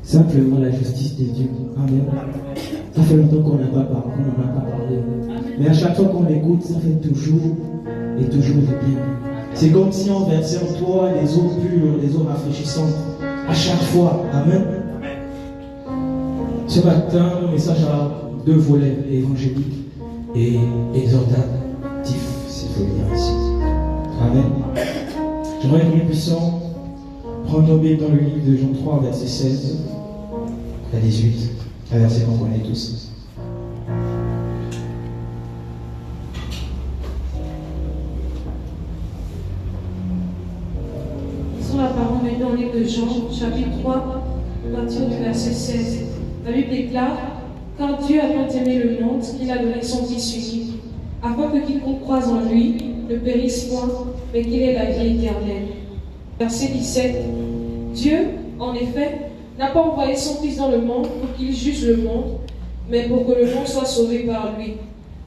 Simplement la justice de Dieu. Amen. Ça fait longtemps qu'on n'en a pas parlé. Mais à chaque fois qu'on l'écoute, ça fait toujours et toujours du bien. C'est comme si on versait en toi les eaux pures, les eaux rafraîchissantes. À chaque fois. Amen. Ce matin, le message a deux volets, évangélique et exhortatif, s'il faut le dire ainsi. Amen. J'aimerais que nous puissions prendre nos Bibles dans le livre de Jean 3, verset 16 à 18, un verset qu'on connaît tous. Lisons la parole maintenant dans le livre de Jean, chapitre 3, à partir du verset 16. La Bible déclare: car Dieu a tant aimé le monde qu'il a donné son Fils unique, afin que quiconque croise en lui ne périsse point, mais qu'il ait la vie éternelle. Verset 17. Dieu, en effet, n'a pas envoyé son Fils dans le monde pour qu'il juge le monde, mais pour que le monde soit sauvé par lui.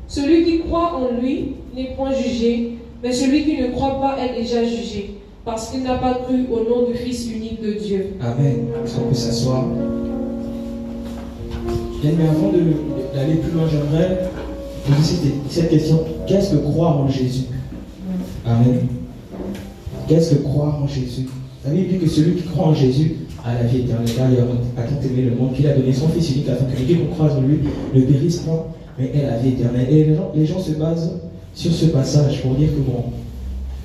Celui qui croit en lui n'est point jugé, mais celui qui ne croit pas est déjà jugé, parce qu'il n'a pas cru au nom du Fils unique de Dieu. Amen. Est-ce qu'on peut s'asseoir? Bien, mais avant d'aller plus loin, j'aimerais vous poser cette question. Qu'est-ce que croire en Jésus? Amen. Qu'est-ce que croire en Jésus? La Bible dit que celui qui croit en Jésus a la vie éternelle. Car il a tant aimé le monde qu'il a donné son Fils unique afin que quiconque croise en lui ne périsse point, mais ait la vie éternelle. Et les gens se basent sur ce passage pour dire que bon,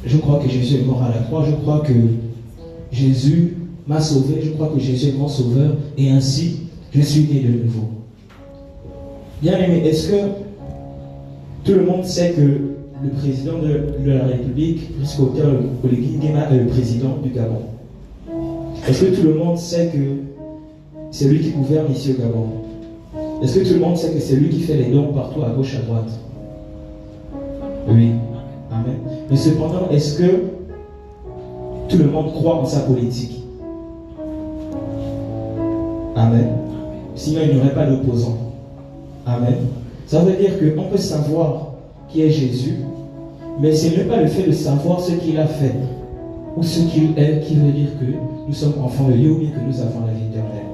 je crois que Jésus est mort à la croix, je crois que Jésus m'a sauvé, je crois que Jésus est mon sauveur, et ainsi je suis né de nouveau. Bien aimé, est-ce que tout le monde sait que le président de la République, jusqu'au terme Oligui Nguema, est le président du Gabon? Est-ce que tout le monde sait que c'est lui qui gouverne ici au Gabon? Est-ce que tout le monde sait que c'est lui qui fait les dons partout à gauche, à droite? Oui. Amen. Mais cependant, est-ce que tout le monde croit en sa politique? Amen. Sinon, il n'y aurait pas d'opposant. Amen. Ça veut dire qu'on peut savoir qui est Jésus, mais ce n'est pas le fait de savoir ce qu'il a fait ou ce qu'il est qui veut dire que nous sommes enfants de Dieu ou bien que nous avons la vie éternelle.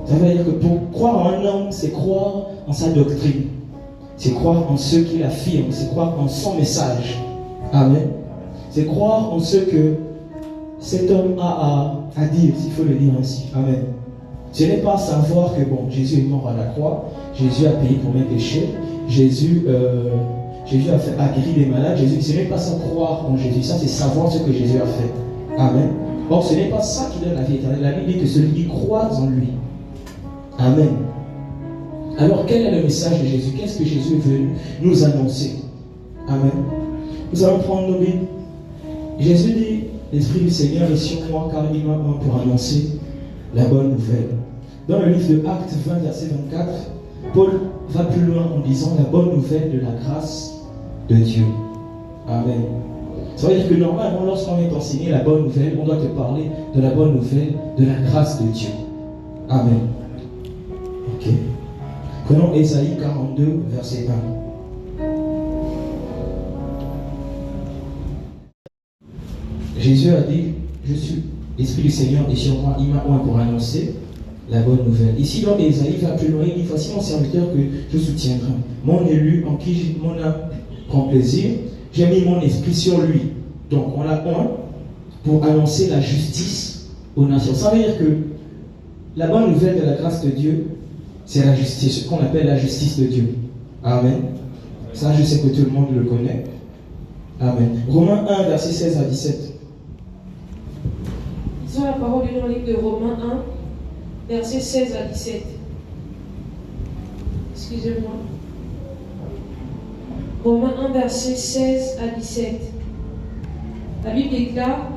Ça veut dire que pour croire en un homme, c'est croire en sa doctrine, c'est croire en ce qu'il affirme, c'est croire en son message. Amen. C'est croire en ce que cet homme a à dire, s'il faut le dire ainsi. Amen. Ce n'est pas savoir que bon, Jésus est mort à la croix, Jésus a payé pour mes péchés, Jésus a guéri les malades, ce n'est pas ça croire en Jésus, ça c'est savoir ce que Jésus a fait. Amen. Or ce n'est pas ça qui donne la vie éternelle. La Bible dit que celui qui croit en lui. Amen. Alors quel est le message de Jésus? Qu'est-ce que Jésus est venu nous annoncer? Amen. Nous allons prendre nos Bibles. Jésus dit: l'Esprit du Seigneur est sur moi car il m'a oint pour annoncer la bonne nouvelle. Dans le livre de Actes 20, verset 24, Paul va plus loin en disant la bonne nouvelle de la grâce de Dieu. Amen. Ça veut dire que normalement, lorsqu'on est enseigné la bonne nouvelle, on doit te parler de la bonne nouvelle de la grâce de Dieu. Amen. Ok. Prenons Ésaïe 42, verset 20. Jésus a dit: je suis l'Esprit du Seigneur est sur moi, il m'a oint pour annoncer la bonne nouvelle. Ici, dans Ésaïe, va plus loin, il dit: voici mon serviteur que je soutiendrai, mon élu en qui mon âme prend plaisir, j'ai mis mon esprit sur lui. Donc, on l'a oint pour annoncer la justice aux nations. Ça veut dire que la bonne nouvelle de la grâce de Dieu, c'est la justice, ce qu'on appelle la justice de Dieu. Amen. Ça, je sais que tout le monde le connaît. Amen. Romains 1, verset 16 à 17. Lisons la parole du livre de Romains 1, versets 16 à 17. Excusez-moi. Romains 1, verset 16 à 17. La Bible déclare: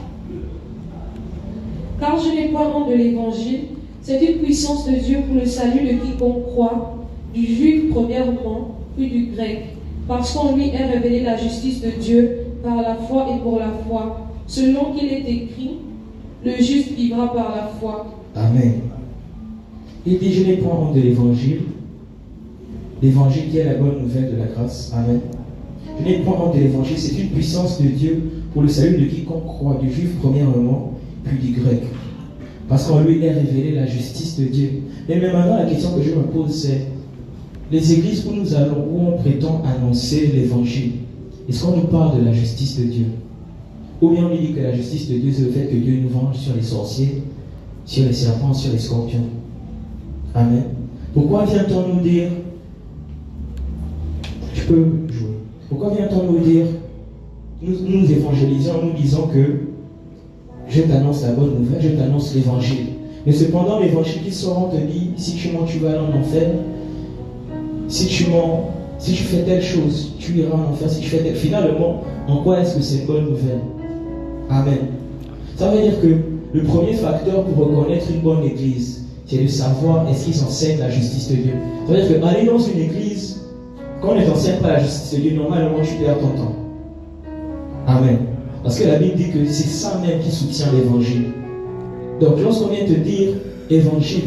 car je n'ai point honte de l'évangile, c'est une puissance de Dieu pour le salut de quiconque croit, du juif premièrement, puis du grec, parce qu'en lui est révélée la justice de Dieu par la foi et pour la foi, selon qu'il est écrit: le juste vivra par la foi. Amen. Il dit: je n'ai point honte de l'évangile qui est la bonne nouvelle de la grâce. Amen. Je n'ai point honte de l'évangile, c'est une puissance de Dieu pour le salut de quiconque croit, du juif premièrement, puis du grec. Parce qu'en lui est révélée la justice de Dieu. Et mais maintenant, la question que je me pose, c'est les églises où nous allons, où on prétend annoncer l'évangile, est-ce qu'on nous parle de la justice de Dieu? Ou bien on nous dit que la justice de Dieu, c'est le fait que Dieu nous venge sur les sorciers, sur les serpents, sur les scorpions. Amen. Pourquoi vient-on nous dire, je peux jouer, pourquoi vient-on nous dire, nous évangélisons, nous disons que je t'annonce la bonne nouvelle, je t'annonce l'évangile. Mais cependant, l'évangile qui sort, on te dit, si tu mens, tu vas aller en enfer. Si tu mens, si tu fais telle chose, tu iras en enfer. Si tu fais telle... Finalement, en quoi est-ce que c'est une bonne nouvelle? Amen. Ça veut dire que le premier facteur pour reconnaître une bonne église, c'est de savoir est-ce qu'ils enseignent la justice de Dieu. Ça veut dire qu'aller dans une église, quand on ne t'enseigne pas la justice de Dieu, normalement tu perds ton temps. Amen. Parce que la Bible dit que c'est ça même qui soutient l'évangile. Donc lorsqu'on vient te dire évangile,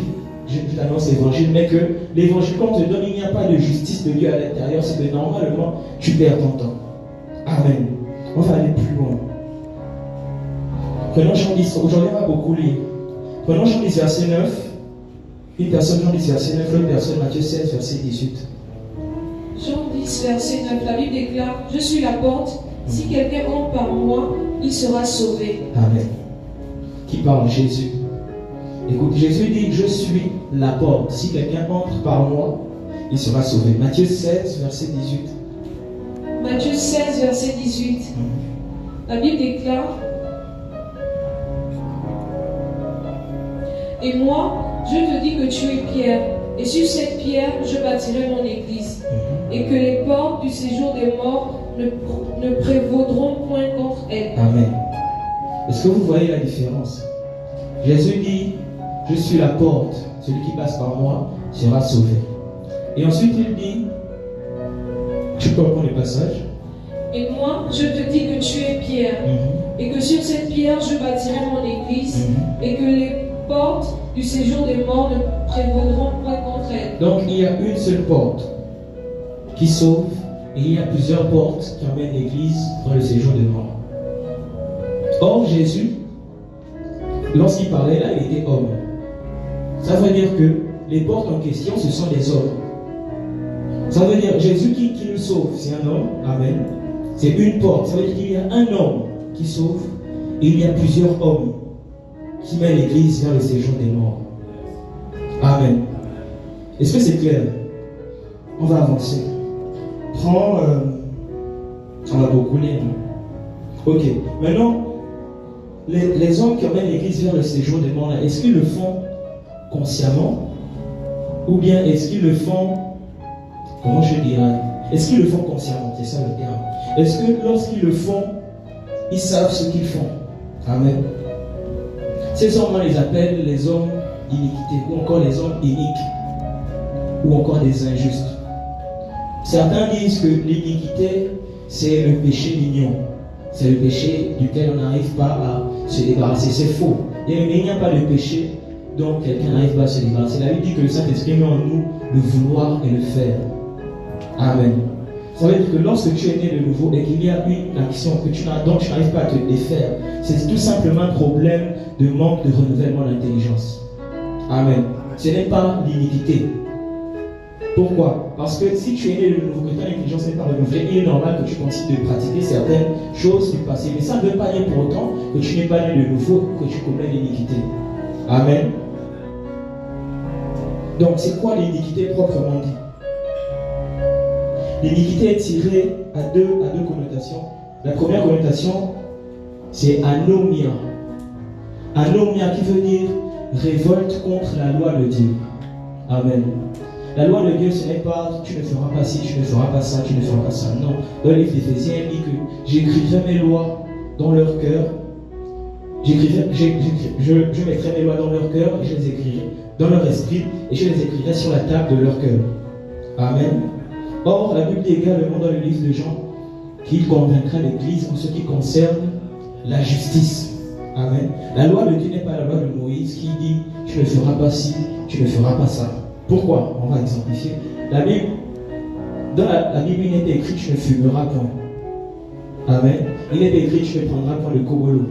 je t'annonce l'évangile, mais que l'évangile qu'on te donne, il n'y a pas de justice de Dieu à l'intérieur, c'est que normalement tu perds ton temps. Amen. On va aller plus loin. Prenons Jean 10, aujourd'hui on va beaucoup lire. Prenons Jean 10, verset 9. Une personne, Jean 10, verset 9, l'autre personne, Matthieu 16, verset 18. Jean 10, verset 9, la Bible déclare, je suis la porte, si quelqu'un entre par moi, il sera sauvé. Amen. Qui parle? Jésus. Écoute, Jésus dit, je suis la porte, si quelqu'un entre par moi, il sera sauvé. Matthieu 16, verset 18. Matthieu 16, verset 18. La Bible déclare, et moi, je te dis que tu es Pierre, et sur cette pierre, je bâtirai mon église, et que les portes du séjour des morts ne prévaudront point contre elle. Amen. Est-ce que vous voyez la différence? Jésus dit, je suis la porte, celui qui passe par moi sera sauvé. Et ensuite il dit, tu peux reprendre le passage. Et moi, je te dis que tu es Pierre, et que sur cette pierre, je bâtirai mon église, et que les portes du séjour des morts ne prévaudront point contre elle. Donc il y a une seule porte qui sauve, et il y a plusieurs portes qui emmènent l'église dans le séjour des morts. Or Jésus, lorsqu'il parlait là, il était homme. Ça veut dire que les portes en question, ce sont des hommes. Ça veut dire Jésus qui nous sauve, c'est un homme. Amen. C'est une porte. Ça veut dire qu'il y a un homme qui sauve et il y a plusieurs hommes qui mènent l'église vers le séjour des morts. Amen. Est-ce que c'est clair? On va avancer. Prends... on va beaucoup lire. Ok. Maintenant, les hommes qui emmènent l'église vers le séjour des morts, est-ce qu'ils le font consciemment? Ou bien est-ce qu'ils le font... Comment je dirais? Est-ce qu'ils le font consciemment? C'est ça le terme. Est-ce que lorsqu'ils le font, ils savent ce qu'ils font? Amen. Ces hommes, on les appelle les hommes d'iniquité, ou encore les hommes iniques, ou encore des injustes. Certains disent que l'iniquité, c'est le péché mignon. C'est le péché duquel on n'arrive pas à se débarrasser. C'est faux. Mais il n'y a pas de péché dont quelqu'un n'arrive pas à se débarrasser. La Bible dit que le Saint-Esprit met en nous le vouloir et le faire. Amen. Ça veut dire que lorsque tu es né de nouveau et qu'il y a une action dont tu n'arrives pas à te défaire, c'est tout simplement un problème de manque de renouvellement d'intelligence. Amen. Ce n'est pas l'iniquité. Pourquoi? Parce que si tu es né de nouveau, que ton intelligence n'est pas renouvelée, il est normal que tu continues de pratiquer certaines choses du passé. Mais ça ne veut pas dire pour autant que tu n'es pas né de nouveau, que tu commets l'iniquité. Amen. Donc c'est quoi l'iniquité proprement dit? L'iniquité est tirée à deux connotations. La première connotation, c'est anomia. Anomia qui veut dire révolte contre la loi de Dieu. Amen. La loi de Dieu, ce n'est pas tu ne feras pas ci, tu ne feras pas ça, tu ne feras pas ça. Non. Dans le livre d'Éphésiens, il dit que j'écrirai mes lois dans leur cœur. Je mettrai mes lois dans leur cœur et je les écrirai dans leur esprit et je les écrirai sur la table de leur cœur. Amen. Or, la Bible dit également dans le livre de Jean qu'il convaincra l'Église en ce qui concerne la justice. Amen. La loi de Dieu n'est pas la loi de Moïse qui dit tu ne feras pas ci, tu ne feras pas ça. Pourquoi? On va exemplifier. Dans la Bible, il n'est pas écrit tu ne fumeras point. Amen. Il n'est pas écrit tu ne prendras point le kobolo.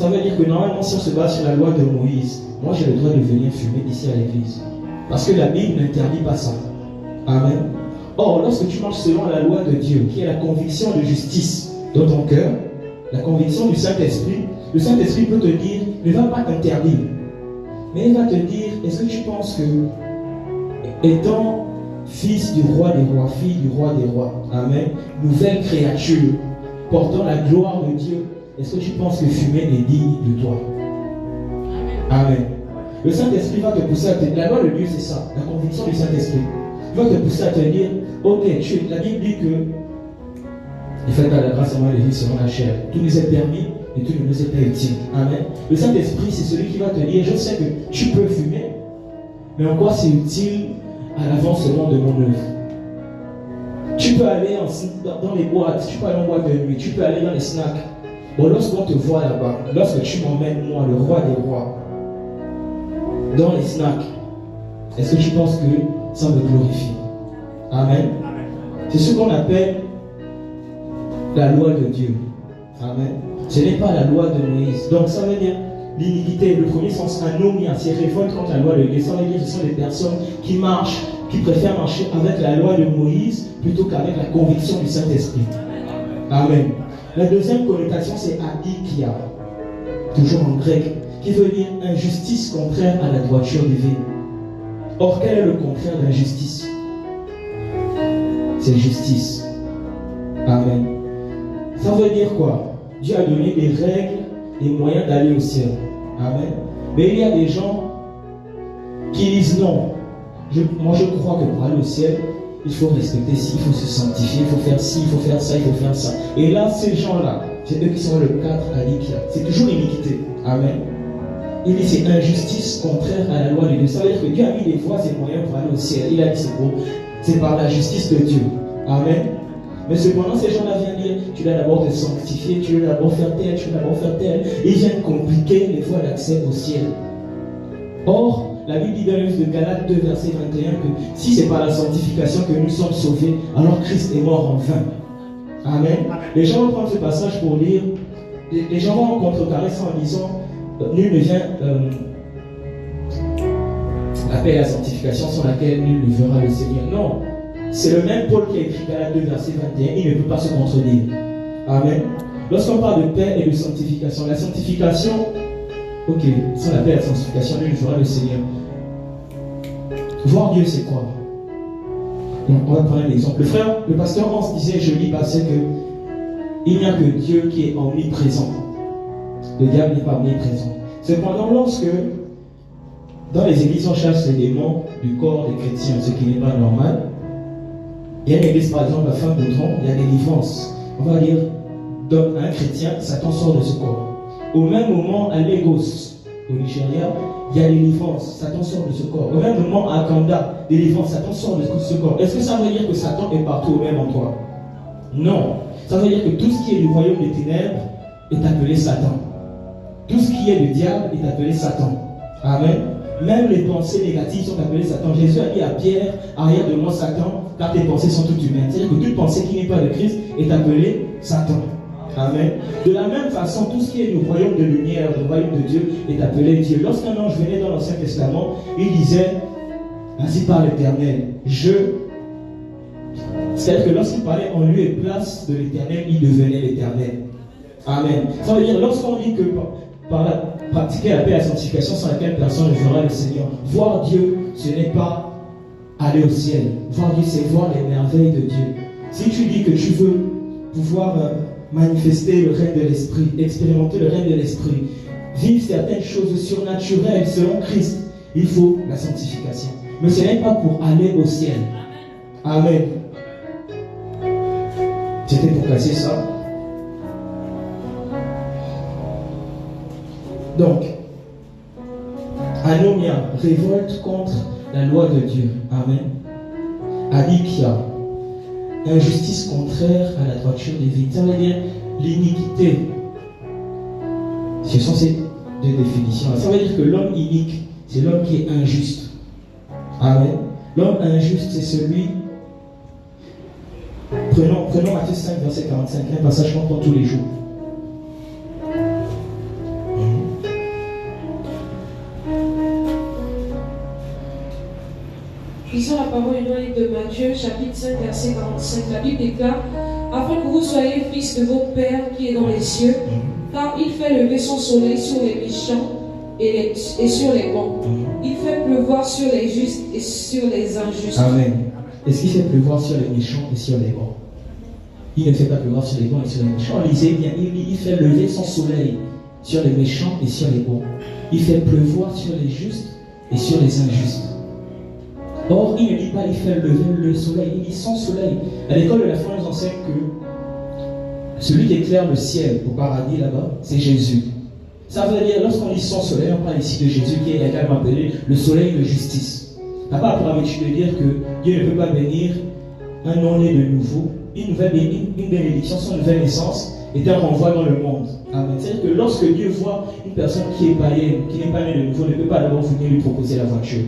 Ça veut dire que normalement, si on se base sur la loi de Moïse, moi j'ai le droit de venir fumer ici à l'église. Parce que la Bible n'interdit pas ça. Amen. Or, lorsque tu marches selon la loi de Dieu, qui est la conviction de justice dans ton cœur, la conviction du Saint-Esprit, le Saint-Esprit peut te dire, ne va pas t'interdire. Mais il va te dire, est-ce que tu penses que, étant fils du roi des rois, fille du roi des rois, amen, nouvelle créature, portant la gloire de Dieu, est-ce que tu penses que fumer est digne de toi? Amen. Le Saint-Esprit va te pousser à te dire, la loi de Dieu c'est ça, la conviction du Saint-Esprit. Il va te pousser à te dire, ok, la Bible dit que, il fait à la grâce à moi les vies selon la chair. Tout nous est permis et tout ne nous est pas utile. Amen. Le Saint-Esprit c'est celui qui va te dire, je sais que tu peux fumer, mais en quoi c'est utile à l'avancement de mon œuvre? Tu peux aller dans les boîtes, tu peux aller en boîte de nuit, tu peux aller dans les snacks. Bon, lorsqu'on te voit là-bas, lorsque tu m'emmènes, moi, le roi des rois, dans les snacks, est-ce que tu penses que ça me glorifie? Amen. C'est ce qu'on appelle la loi de Dieu. Amen. Ce n'est pas la loi de Moïse. Donc ça veut dire l'iniquité, le premier sens, anomia, c'est révolte contre la loi de Dieu. Ça veut dire que ce sont des personnes qui marchent, qui préfèrent marcher avec la loi de Moïse plutôt qu'avec la conviction du Saint-Esprit. Amen. La deuxième connotation, c'est adikia, toujours en grec, qui veut dire injustice contraire à la droiture divine. Or, quel est le contraire d'injustice? C'est justice. Amen. Ça veut dire quoi? Dieu a donné des règles, des moyens d'aller au ciel. Amen. Mais il y a des gens qui disent non. Moi je crois que pour aller au ciel, il faut respecter ci, il faut se sanctifier, il faut faire ci, il faut faire ça, il faut faire ça. Et là, ces gens-là, c'est eux qui sont le cadre adikia. C'est toujours iniquité. Amen. Il dit c'est injustice contraire à la loi de Dieu. Ça veut dire que Dieu a mis des voies et moyens pour aller au ciel. Il a dit c'est bon, c'est par la justice de Dieu. Amen. Mais cependant, ces gens-là viennent dire, tu dois d'abord te sanctifier, tu dois d'abord faire tel, tu dois d'abord faire tel. Ils viennent compliquer les voies d'accès au ciel. Or, la Bible dit dans le livre de Galates 2, verset 21, que si c'est par la sanctification que nous sommes sauvés, alors Christ est mort en vain. Amen. Les gens vont prendre ce passage pour lire, les gens vont en contrecarrer ça en disant, nul ne vient, la paix et la sanctification sans laquelle nul ne verra le Seigneur. Non. C'est le même Paul qui a écrit Galates 2, verset 21. Il ne peut pas se contredire. Amen. Lorsqu'on parle de paix et de sanctification, la sanctification, ok, sans la paix et la sanctification, nul ne verra le Seigneur. Voir Dieu, c'est quoi? On va prendre un exemple. Le pasteur Hans disait, je lis parce que il n'y a que Dieu qui est omniprésent. Le diable n'est pas omniprésent. Cependant, lorsque dans les églises on chasse les démons du corps des chrétiens, ce qui n'est pas normal, il y a une église par exemple à fin d'Autron, il y a des délivrances. On va dire, dans un chrétien, Satan sort de ce corps. Au même moment, à Lagos, au Nigeria, il y a des délivrances, Satan sort de ce corps. Au même moment, à Kanda, délivrance, Satan sort de ce corps. Est-ce que ça veut dire que Satan est partout au même endroit? Non. Ça veut dire que tout ce qui est du royaume des ténèbres est appelé Satan. Tout ce qui est du diable est appelé Satan. Amen. Même les pensées négatives sont appelées Satan. Jésus a dit à Pierre, arrière de moi Satan, car tes pensées sont toutes humaines. C'est-à-dire que toute pensée qui n'est pas de Christ est appelée Satan. Amen. De la même façon, tout ce qui est du royaume de lumière, du royaume de Dieu, est appelé Dieu. Lorsqu'un ange venait dans l'Ancien Testament, il disait, ainsi par l'Éternel, c'est-à-dire que lorsqu'il parlait en lieu et place de l'Éternel, il devenait l'Éternel. Amen. Ça veut dire, lorsqu'on dit que pratiquer la paix et la sanctification sans laquelle personne ne verra le Seigneur, voir Dieu, ce n'est pas aller au ciel. Voir Dieu, c'est voir les merveilles de Dieu. Si tu dis que tu veux pouvoir manifester le règne de l'Esprit, expérimenter le règne de l'Esprit, vivre certaines choses surnaturelles selon Christ, il faut la sanctification. Mais ce n'est pas pour aller au ciel. Amen. C'était pour casser ça. Donc, anomia, révolte contre la loi de Dieu. Amen. Adikia, injustice contraire à la droiture divine. Ça veut dire l'iniquité. Ce sont ces deux définitions. Ça veut dire que l'homme inique, c'est l'homme qui est injuste. Amen. L'homme injuste, c'est celui. Prenons Matthieu 5, verset 45, un passage qu'on prend tous les jours. Lisons la parole du livre de Matthieu, chapitre 5, verset 45. La Bible déclare: afin que vous soyez fils de votre Père qui est dans les cieux, car il fait lever son soleil sur les méchants et sur les bons. Il fait pleuvoir sur les justes et sur les injustes. Amen. Est-ce qu'il fait pleuvoir sur les méchants et sur les bons? Il ne fait pas pleuvoir sur les bons et sur les méchants. Lisez bien, il fait lever son soleil sur les méchants et sur les bons. Il fait pleuvoir sur les justes et sur les injustes. Or, il ne dit pas il fait lever le soleil, il dit son soleil. À l'école de la foi, on nous enseigne que celui qui éclaire le ciel au paradis là-bas, c'est Jésus. Ça veut dire, lorsqu'on dit son soleil, on parle ici de Jésus qui est également appelé le soleil de justice. Ça n'a pas pour habitude de dire que Dieu ne peut pas bénir un nom-né de nouveau. Une bénédiction, son nouvelle naissance est un renvoi dans le monde. Amen. C'est-à-dire que lorsque Dieu voit une personne qui est païenne, qui n'est pas née de nouveau, ne peut pas d'abord venir lui proposer la voiture.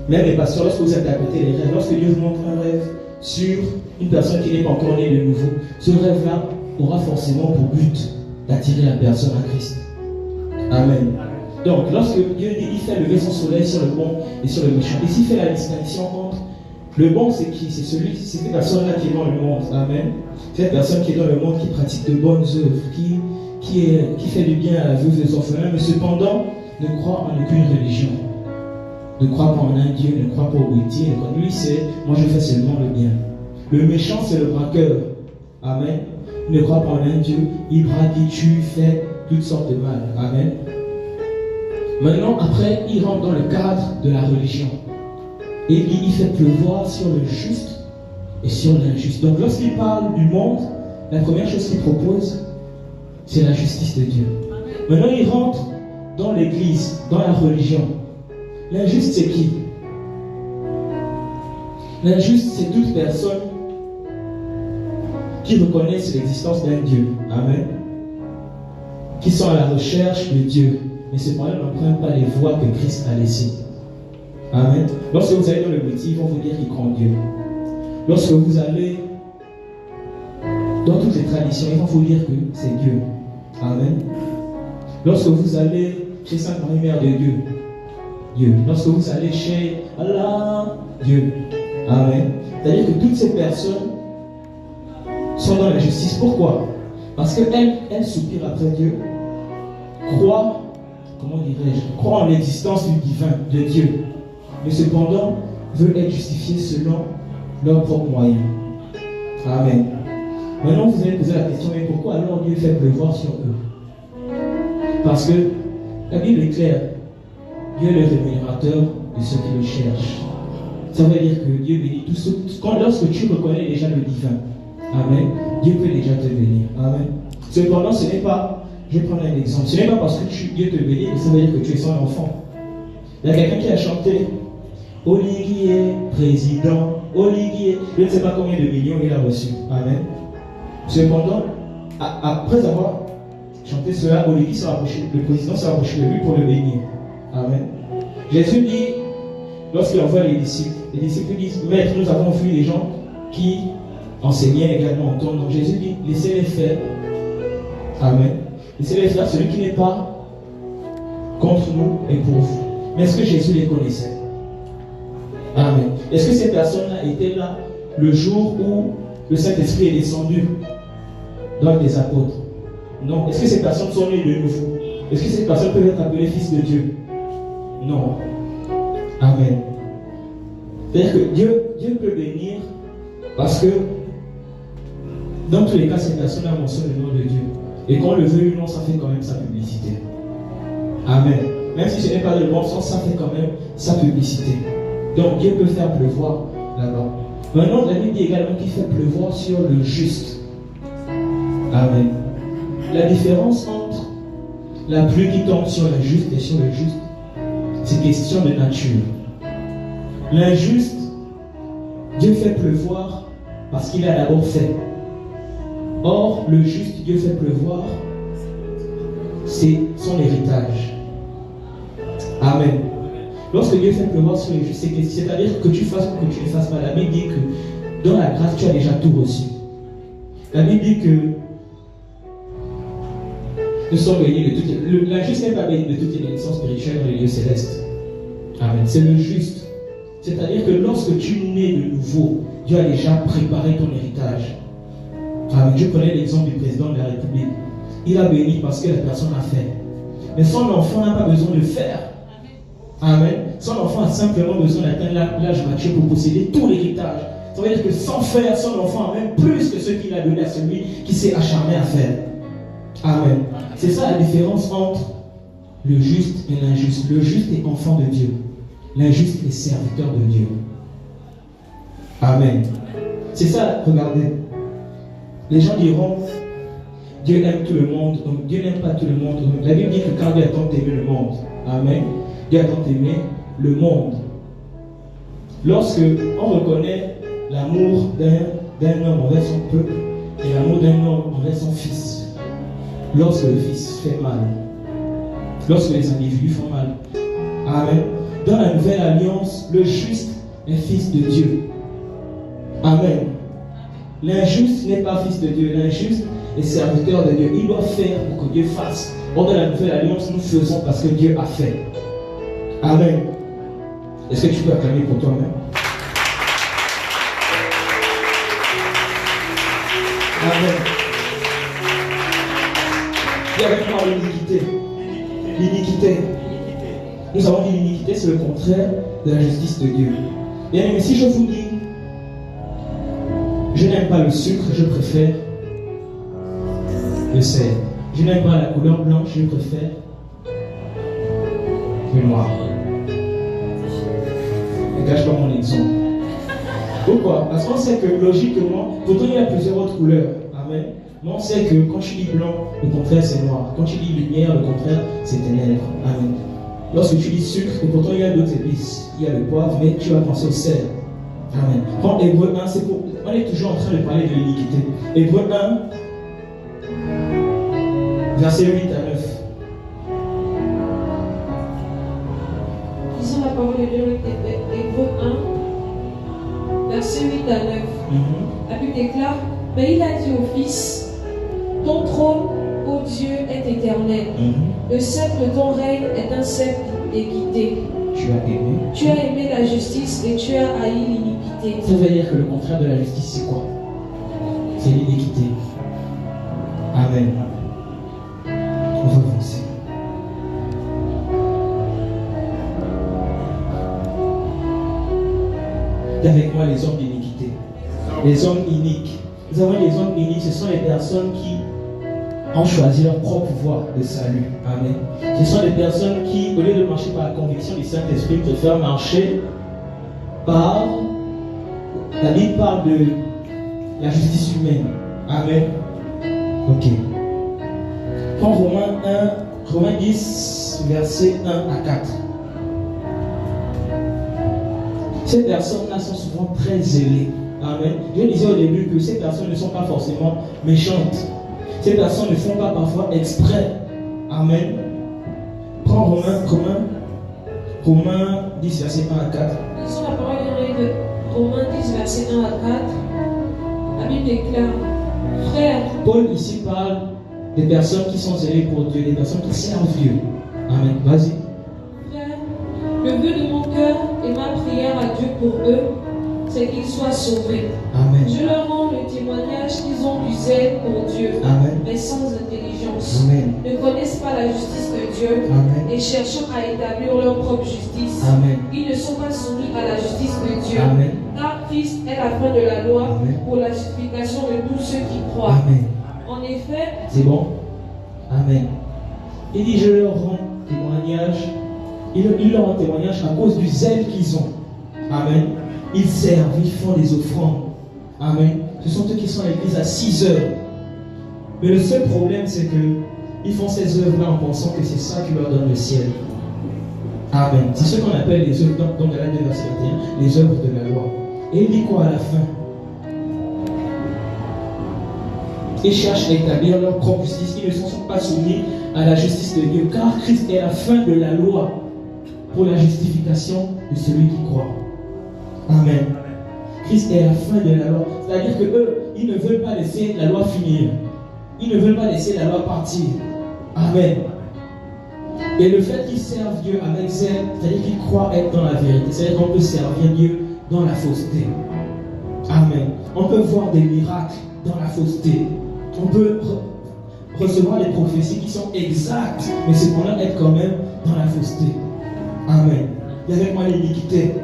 Même les pasteurs, lorsque vous êtes à côté des rêves, lorsque Dieu vous montre un rêve sur une personne qui n'est pas encore née de nouveau, ce rêve-là aura forcément pour but d'attirer la personne à Christ. Amen. Donc, lorsque Dieu dit, il fait lever son soleil sur le bon et sur le méchant, ici il fait la distinction entre le bon, c'est qui? C'est cette personne-là qui est dans le monde. Amen. Cette personne qui est dans le monde, qui pratique de bonnes œuvres, qui fait du bien à la veuve des orphelins, mais cependant ne croit en aucune religion. Ne croit pas en un Dieu, ne croit pas au Witi. Lui, c'est moi je fais seulement le bien. Le méchant, c'est le braqueur. Amen. Il ne croit pas en un Dieu. Il braque, il tue, fait toutes sortes de mal. Amen. Maintenant, après, il rentre dans le cadre de la religion. Et il fait pleuvoir sur le juste et sur l'injuste. Donc, lorsqu'il parle du monde, la première chose qu'il propose, c'est la justice de Dieu. Maintenant, il rentre dans l'église, dans la religion. L'injuste, c'est qui? L'injuste, c'est toute personne qui reconnaissent l'existence d'un Dieu. Amen. Qui sont à la recherche de Dieu, mais cependant n'empruntent pas les voies que Christ a laissées. Amen. Lorsque vous allez dans le métier, ils vont vous dire qu'ils croient en Dieu. Lorsque vous allez dans toutes les traditions, ils vont vous dire que c'est Dieu. Amen. Lorsque vous allez chez Sainte Marie, Mère de Dieu, Dieu. Lorsque vous allez chez Allah, Dieu. Amen. C'est-à-dire que toutes ces personnes sont dans la justice. Pourquoi? Parce qu'elles soupirent après Dieu, croient, comment dirais-je, croient en l'existence du divin, de Dieu, mais cependant veulent être justifiés selon leurs propres moyens. Amen. Maintenant, vous allez poser la question, mais pourquoi alors Dieu fait pleuvoir sur eux? Parce que la Bible est claire. Dieu est le rémunérateur de ceux qui le cherchent. Ça veut dire que Dieu bénit tous ceux. Lorsque tu reconnais déjà le divin, amen, Dieu peut déjà te bénir. Amen. Cependant, ce n'est pas, je vais prendre un exemple, ce n'est pas parce que Dieu te bénit que ça veut dire que tu es son enfant. Il y a quelqu'un qui a chanté Oliguier, président, Oliguier, je ne sais pas combien de millions il a reçu. Amen. Cependant, après avoir chanté cela, Oliguier s'est rapproché, le président s'est rapproché de lui pour le bénir. Amen. Jésus dit, lorsqu'il envoie les disciples disent, Maître, nous avons vu les gens qui enseignaient également en ton nom. Jésus dit, laissez-les faire. Amen. Laissez-les faire, celui qui n'est pas contre nous et pour vous. Mais est-ce que Jésus les connaissait? Amen. Est-ce que ces personnes-là étaient là le jour où le Saint-Esprit est descendu dans les apôtres? Non. Est-ce que ces personnes sont nées de nouveau? Est-ce que ces personnes peuvent être appelées fils de Dieu? Non. Amen. C'est-à-dire que Dieu peut bénir parce que dans tous les cas, ces personnes-là mentionnent le nom de Dieu. Et qu'on le veuille ou non, ça fait quand même sa publicité. Amen. Même si ce n'est pas le bon sens, ça fait quand même sa publicité. Donc Dieu peut faire pleuvoir là-bas. Maintenant, la Bible dit également qu'il fait pleuvoir sur le juste. Amen. La différence entre la pluie qui tombe sur l'injuste et sur le juste, c'est question de nature. L'injuste, Dieu fait pleuvoir parce qu'il a d'abord fait. Or, le juste, Dieu fait pleuvoir, c'est son héritage. Amen. Lorsque Dieu fait pleuvoir sur les justes, c'est-à-dire que tu fasses ou que tu ne fasses pas. La Bible dit que dans la grâce, tu as déjà tout reçu. La Bible dit que nous sommes bénis de toute. L'injuste n'est pas béni de toute une naissance spirituelle dans les lieux célestes. Amen. C'est le juste C'est-à-dire que lorsque tu nais de nouveau, Dieu a déjà préparé ton héritage. Alors, je prenais l'exemple du président de la République. Il a béni parce que la personne a fait. Mais son enfant n'a pas besoin de faire. Amen. Son enfant a simplement besoin d'atteindre l'âge mature pour posséder tout l'héritage. Ça veut dire que sans faire, son enfant a même plus que ce qu'il a donné à celui qui s'est acharné à faire. Amen. C'est ça la différence entre le juste et l'injuste. Le juste est enfant de Dieu. L'injuste est serviteur de Dieu. Amen. C'est ça, regardez. Les gens diront, Dieu aime tout le monde. Donc Dieu n'aime pas tout le monde. Donc, la Bible dit que quand Dieu a tant aimé le monde, amen, Dieu a tant aimé le monde. Lorsque on reconnaît l'amour d'un homme envers son peuple et l'amour d'un homme envers son fils, lorsque le fils fait mal, lorsque les individus font mal, amen. Dans la nouvelle alliance, le juste est fils de Dieu. Amen. L'injuste n'est pas fils de Dieu. L'injuste est serviteur de Dieu. Il doit faire pour que Dieu fasse. Or, dans la nouvelle alliance, nous faisons parce que Dieu a fait. Amen. Est-ce que tu peux acclamer pour toi-même? Amen. Dis avec moi l'iniquité. L'iniquité. Nous avons dit l'iniquité, c'est le contraire de la justice de Dieu. Bien aimé, si je vous dis, je n'aime pas le sucre, je préfère le sel. Je n'aime pas la couleur blanche, je préfère le noir. Ne gâche pas mon exemple. Pourquoi? Parce qu'on sait que logiquement, pourtant il y a plusieurs autres couleurs. Amen. Mais on sait que quand tu dis blanc, le contraire c'est noir. Quand tu dis lumière, le contraire c'est ténèbres. Amen. Lorsque tu dis sucre, et pourtant il y a d'autres épices. Il y a le poivre, mais tu vas penser au sel. Amen. Prends Hébreu 1, c'est pour... On est toujours en train de parler de l'iniquité. Hébreu 1, verset 8 à 9. Lisons la parole de Dieu, Hébreu 1, verset 8 à 9. La Bible déclare, mais il a dit au Fils, ton trône, ô Dieu, est éternel. Le sceptre de ton règne est un sceptre d'équité. Tu as aimé la justice et tu as haï l'iniquité. Ça veut dire que le contraire de la justice, c'est quoi? C'est l'iniquité. Amen. On va avancer. Et avec moi les hommes d'iniquité. Les hommes iniques. Nous avons les hommes iniques, ce sont les personnes qui ont choisi leur propre voie de salut. Amen. Ce sont des personnes qui, au lieu de marcher par la conviction du Saint-Esprit, préfèrent marcher par... La Bible parle de la justice humaine. Amen. Ok. Prends Romains 10, versets 1 à 4. Ces personnes-là sont souvent très zélées. Amen. Je disais au début que ces personnes ne sont pas forcément méchantes. Ces personnes ne font pas parfois exprès. Amen. Prends Romains 10, verset 1 à 4. Lisons la parole de Romains 10, verset 1 à 4. La Bible déclare, frère. Paul ici parle des personnes qui sont zélées pour Dieu, des personnes qui servent Dieu. Amen. Vas-y. Frère, le vœu de mon cœur et ma prière à Dieu pour eux, c'est qu'ils soient sauvés. Amen. Je leur rends le témoignage qu'ils ont du zèle pour Dieu, Amen. mais sans intelligence. Amen. Ne connaissent pas la justice de Dieu. Amen. Et cherchant à établir leur propre justice. Amen. Ils ne sont pas soumis à la justice de Dieu. Amen. Car Christ est la fin de la loi. Amen. Pour la justification de tous ceux qui croient. Amen. En effet, c'est bon? Amen. Il dit, je leur rends témoignage. Il leur rend témoignage à cause du zèle qu'ils ont. Amen. Ils servent, ils font des offrandes. Amen. Ce sont eux qui sont à l'église à 6 heures. Mais le seul problème, c'est qu'ils font ces œuvres-là en pensant que c'est ça qui leur donne le ciel. Amen. C'est ce qu'on appelle les œuvres, donc dans Galates 2, verset 21, les œuvres de la loi. Et il dit quoi à la fin? Ils cherchent à établir leur propre justice. Ils ne sont pas soumis à la justice de Dieu. Car Christ est la fin de la loi pour la justification de celui qui croit. Amen. Christ est la fin de la loi. C'est-à-dire que eux, ils ne veulent pas laisser la loi finir. Ils ne veulent pas laisser la loi partir. Amen. Et le fait qu'ils servent Dieu avec zèle, c'est-à-dire qu'ils croient être dans la vérité. C'est-à-dire qu'on peut servir Dieu dans la fausseté. Amen. On peut voir des miracles dans la fausseté. On peut recevoir des prophéties qui sont exactes, mais cependant être quand même dans la fausseté. Amen. Il y a avec moi l'iniquité.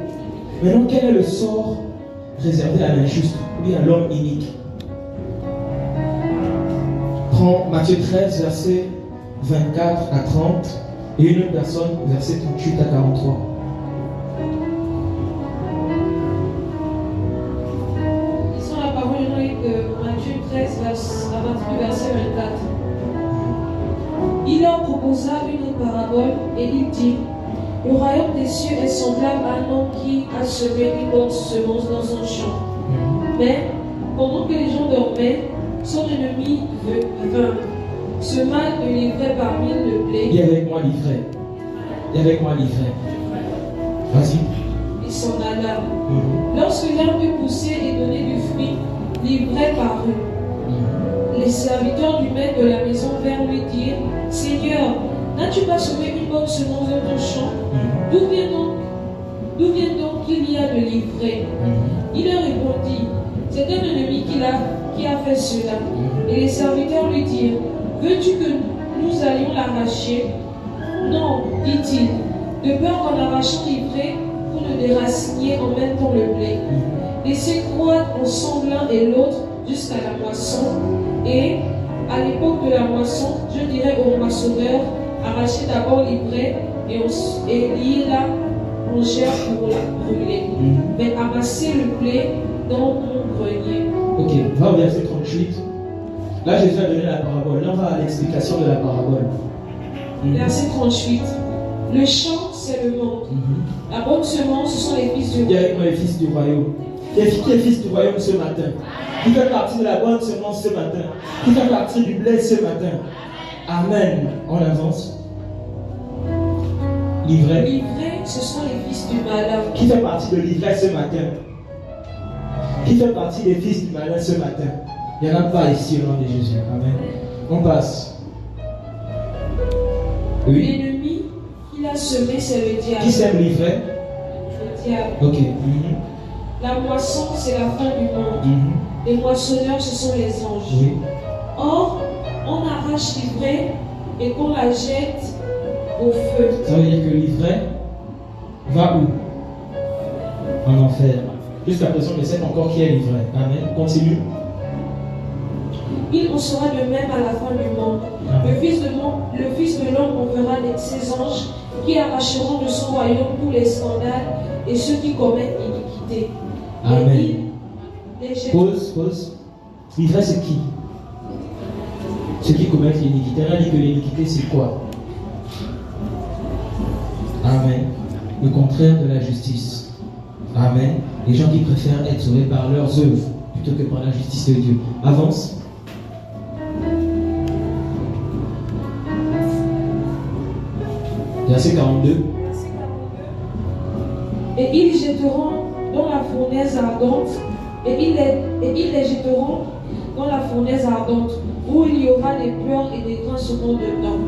Maintenant, quel est le sort réservé à l'injuste ou à l'homme inique? Prends Matthieu 13, versets 24 à 30 et une autre personne, versets 38 à 43. Lisons la parole de Matthieu 13, à partir du verset 24. Il leur proposa une parabole et il dit: le royaume des cieux est semblable à un homme qui a semé une bonne semence dans son champ. Mais pendant que les gens dormaient, son ennemi vint, sema de l'ivraie parmi le blé. Dis avec moi l'ivraie. Dis avec moi l'ivraie. Vas-y. Il s'en alla. Lorsque l'herbe eut poussé et donné du fruit, l'ivraie parut. Les serviteurs du maître de la maison vinrent lui dire: Seigneur, n'as-tu pas semé une bonne semence dans ton champ? D'où vient donc qu'il y a de l'ivraie? Il leur répondit: c'est un ennemi qui a fait cela. Et les serviteurs lui dirent: veux-tu que nous allions l'arracher? Non, dit-il, de peur qu'en arrachant l'ivraie, vous ne déraciniez en même temps le blé. Laissez croître ensemble l'un et l'autre jusqu'à la moisson. Et à l'époque de la moisson, je dirai aux moissonneurs: arrachez d'abord l'ivraie et liez-la en chair pour la brûler. Mais amassez le blé dans mon grenier. Ok, on va au verset 38. Là, Jésus a donné la parabole. Là, on va à l'explication de la parabole. Verset 38. Le champ, c'est le monde. La bonne semence, ce sont les fils du royaume. Dis avec moi les fils du royaume. Qui est fils du royaume ce matin? Qui fait partie de la bonne semence ce matin? Qui fait partie du blé ce matin? Amen. On avance. L'ivraie. L'ivraie, ce sont les fils du malin. Qui fait partie de l'ivraie ce matin? Qui fait partie des fils du malin ce matin? Il n'y en a pas ici au nom de Jésus. Amen. On passe. Oui. L'ennemi qu'il a semé, c'est le diable. Qui sème l'ivraie? Le diable. Ok. La moisson, c'est la fin du monde. Les moissonneurs, ce sont les anges. Oui. Or, on arrache l'ivraie et qu'on la jette au feu. Ça veut dire que l'ivraie va où? En enfer. Jusqu'à présent, on ne sait pas encore qui est l'ivraie. Amen. Continue. Il en sera de même à la fin du monde. Le Fils de l'homme enverra ses anges qui arracheront de son royaume tous les scandales et ceux qui commettent l'iniquité. Amen. Pause. L'ivraie, c'est qui? Ceux qui commettent l'iniquité. On a dit que l'iniquité, c'est quoi? Amen. Le contraire de la justice. Amen. Les gens qui préfèrent être sauvés par leurs œuvres plutôt que par la justice de Dieu. Avance. Verset 42. Et ils jetteront dans la fournaise ardente, et ils les jetteront dans la fournaise ardente, où il y aura des pleurs et des grands seconds dedans.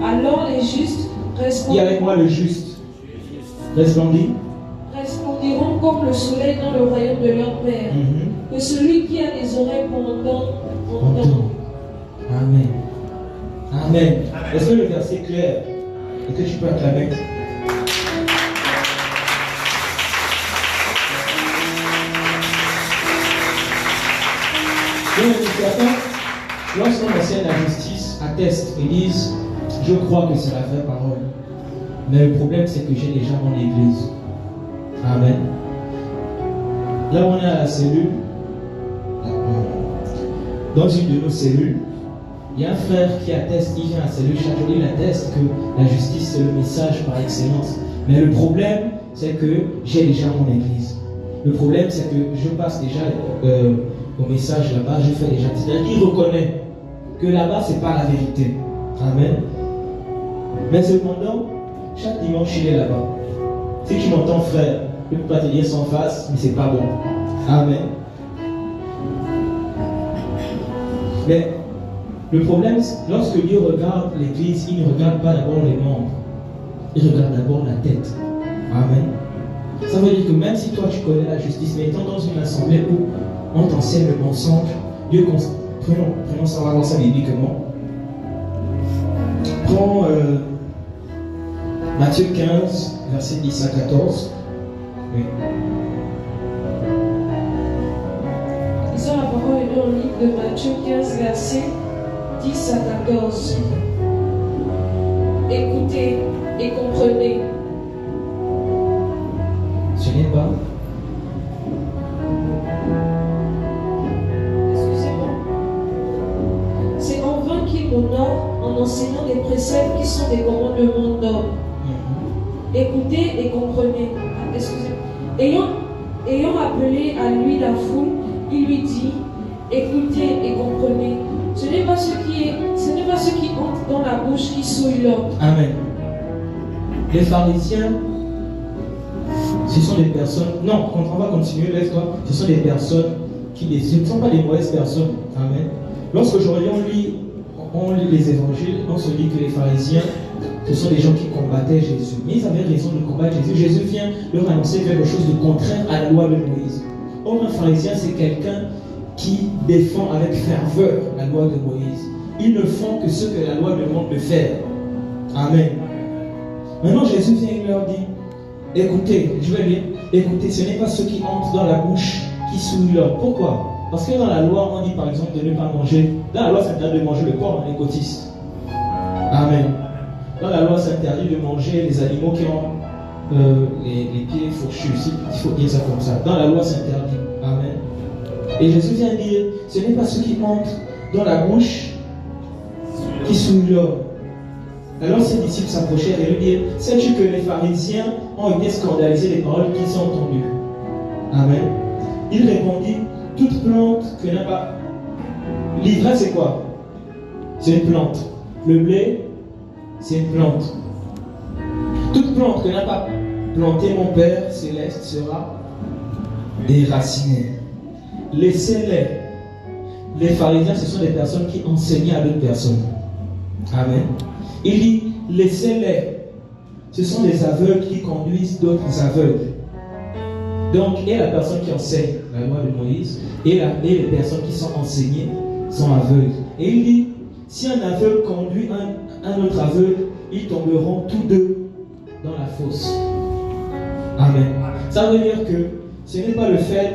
Alors les justes resplendiront. Dis avec moi le juste. Resplendiront comme le soleil dans le royaume de leur Père. Que celui qui a des oreilles pour entendre, entende. Amen. Amen. Est-ce que le verset est clair? Est-ce que tu peux acclamer? Lorsqu'on enseigne la justice, attestent et disent: je crois que c'est la vraie parole. Mais le problème, c'est que j'ai déjà mon église. Amen. Là, on est à la cellule. Dans une de nos cellules, il y a un frère qui atteste, il vient à la cellule chaque jour, il atteste que la justice, c'est le message par excellence. Mais le problème, c'est que j'ai déjà mon église. Le problème, c'est que je passe déjà au message là-bas, je fais déjà. C'est-à-dire qu'il reconnaît que là-bas, ce n'est pas la vérité. Amen. Mais cependant, chaque dimanche, il est là-bas. Si tu m'entends, frère, je ne peux pas te dire sans face, mais c'est pas bon. Amen. Mais Le problème, lorsque Dieu regarde l'église, il ne regarde pas d'abord les membres. Il regarde d'abord la tête. Amen. Ça veut dire que même si toi tu connais la justice, mais étant dans une assemblée où on t'enseigne le mensonge, Dieu prenons ça, on va voir ça bibliquement. Prends Matthieu 15, verset 10 à 14. Oui. Lisons la parole est dans le livre de Matthieu 15, verset 10 à 14. Écoutez et comprenez. Ce n'est pas. Excusez-moi. C'est en vain qu'ils m'honorent en enseignant des préceptes qui sont des commandements d'hommes. Écoutez et comprenez. Excusez-moi. Ayant appelé à lui la foule, il lui dit, écoutez et comprenez. Ce n'est pas ce qui entre dans la bouche qui souille l'homme. Amen. Les pharisiens, ce sont des personnes. Non, on va continuer, laisse-toi. Ce sont des personnes ce ne sont pas des mauvaises personnes. Amen. Lorsqu'aujourd'hui on lit les évangiles, on se dit que les pharisiens, ce sont des gens qui combattaient Jésus. Mais ils avaient raison de combattre Jésus. Jésus vient leur annoncer quelque chose de contraire à la loi de Moïse. Or, un pharisien, c'est quelqu'un qui défend avec ferveur la loi de Moïse. Ils ne font que ce que la loi demande de faire. Amen. Maintenant, Jésus vient et leur dit, écoutez, je vais lire, écoutez, ce n'est pas ceux qui entrent dans la bouche qui souillent l'homme. Pourquoi? Parce que dans la loi, on dit par exemple de ne pas manger. Dans la loi, c'est interdit de manger le porc, les côtistes. Amen. Dans la loi, c'est interdit de manger les animaux qui ont les pieds fourchus. Il faut dire ça comme ça. Dans la loi, c'est interdit. Amen. Et Jésus vient dire, ce n'est pas ceux qui entrent dans la bouche qui souillent l'homme. Alors ses disciples s'approchèrent et lui dirent, sais-tu que les pharisiens ont été scandalisés des paroles qu'ils ont entendues? Amen. Il répondit, toute plante que n'a pas... L'ivresse, c'est quoi? C'est une plante. Le blé, c'est une plante. Toute plante que n'a pas planté mon Père céleste sera déracinée. Laissez-les. Les pharisiens, ce sont des personnes qui enseignaient à d'autres personnes. Amen. Il dit, laissez-les. Ce sont des aveugles qui conduisent d'autres aveugles. Donc, et la personne qui enseigne la loi de Moïse, et les personnes qui sont enseignées sont aveugles. Et il dit, si un aveugle conduit un autre aveugle, ils tomberont tous deux dans la fosse. Amen. Ça veut dire que ce n'est pas le fait,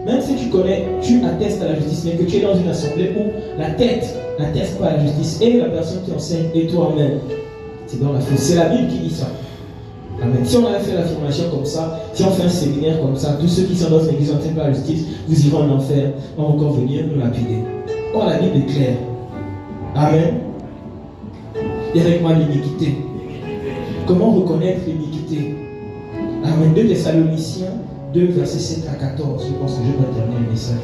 même si tu connais, tu attestes à la justice, mais que tu es dans une assemblée où la tête n'atteste pas à la justice, et la personne qui enseigne et toi-même, c'est dans la fosse. C'est la Bible qui dit ça. Amen. Si on avait fait l'affirmation comme ça, si on fait un séminaire comme ça, tous ceux qui sont dans une église n'atteignent pas la justice, vous irez en enfer, vont encore venir nous lapider. Or, la Bible est claire. Amen. Et avec moi, l'iniquité. Comment reconnaître l'iniquité? Amen. 2 Thessaloniciens 2, versets 7 à 14. Je pense que je vais terminer le message.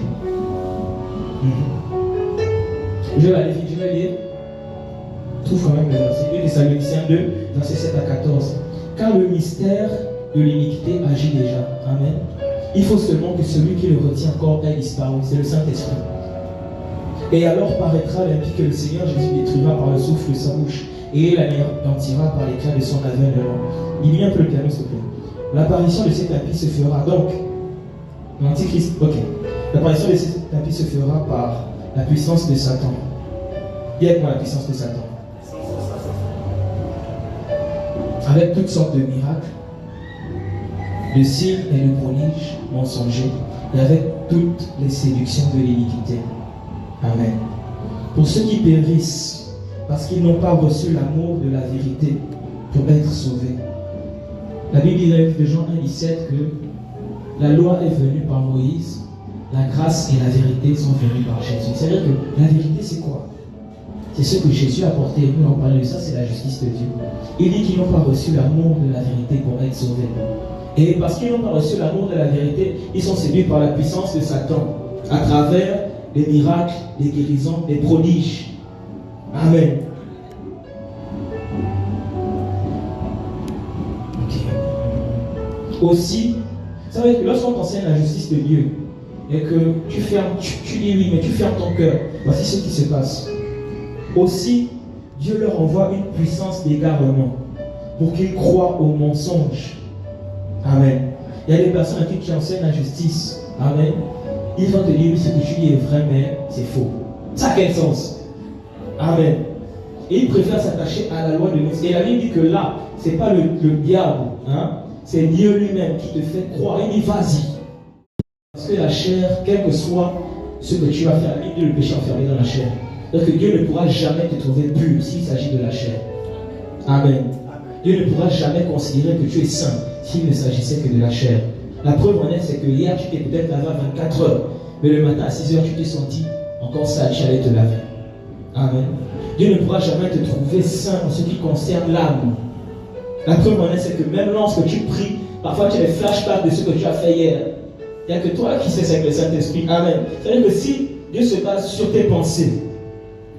Je vais aller vite, je vais lire. Trouve quand même le verset. 2 Thessaloniciens 2, versets 7 à 14. Car le mystère de l'iniquité agit déjà. Amen. Il faut seulement que celui qui le retient encore ait disparu. C'est le Saint-Esprit. Et alors paraîtra l'impie que le Seigneur Jésus détruira par le souffle de sa bouche, et il l'anéantira par l'éclat de son avènement. Diminue un peu le piano, s'il te plaît. L'apparition de cet impie se fera donc. L'Antichrist, ok. L'apparition de cet impie se fera par la puissance de Satan. Dis avec moi la puissance de Satan. Avec toutes sortes de miracles, de signes et de prodiges mensongers, et avec toutes les séductions de l'iniquité. Amen. Pour ceux qui périssent, parce qu'ils n'ont pas reçu l'amour de la vérité pour être sauvés. La Bible dit dans le livre de Jean 1,17 que la loi est venue par Moïse, la grâce et la vérité sont venues par Jésus. C'est-à-dire que la vérité, c'est quoi? C'est ce que Jésus a apporté. Nous, on parle de ça, c'est la justice de Dieu. Il dit qu'ils n'ont pas reçu l'amour de la vérité pour être sauvés. Et parce qu'ils n'ont pas reçu l'amour de la vérité, ils sont séduits par la puissance de Satan, à travers les miracles, les guérisons, les prodiges. Amen. Okay. Aussi, ça veut dire que lorsqu'on t'enseigne la justice de Dieu, et que tu fermes, tu dis oui, mais tu fermes ton cœur, voici ce qui se passe. Aussi, Dieu leur envoie une puissance d'égarement pour qu'ils croient au mensonge. Amen. Il y a des personnes à qui tu enseignes la justice. Amen. Ils vont te dire ce que tu dis est vrai, mais c'est faux. Ça a quel sens? Amen. Et ils préfèrent s'attacher à la loi de Moïse. Et la Bible dit que là, ce n'est pas le diable, hein? C'est Dieu lui-même qui te fait croire. Il dit vas-y. Parce que la chair, quel que soit ce que tu vas faire, la Bible dit le péché enfermé dans la chair. Donc Dieu ne pourra jamais te trouver pur s'il s'agit de la chair. Amen. Dieu ne pourra jamais considérer que tu es saint s'il ne s'agissait que de la chair. La preuve en est, c'est que hier tu t'es peut-être lavé à 24 heures, mais le matin à 6 heures tu t'es senti encore sale, tu allais te laver. Amen. Dieu ne pourra jamais te trouver saint en ce qui concerne l'âme. La preuve en est, c'est que même lorsque tu pries, parfois tu as des flashbacks de ce que tu as fait hier. Il n'y a que toi qui sais avec le Saint-Esprit. Amen. C'est-à-dire que si Dieu se base sur tes pensées,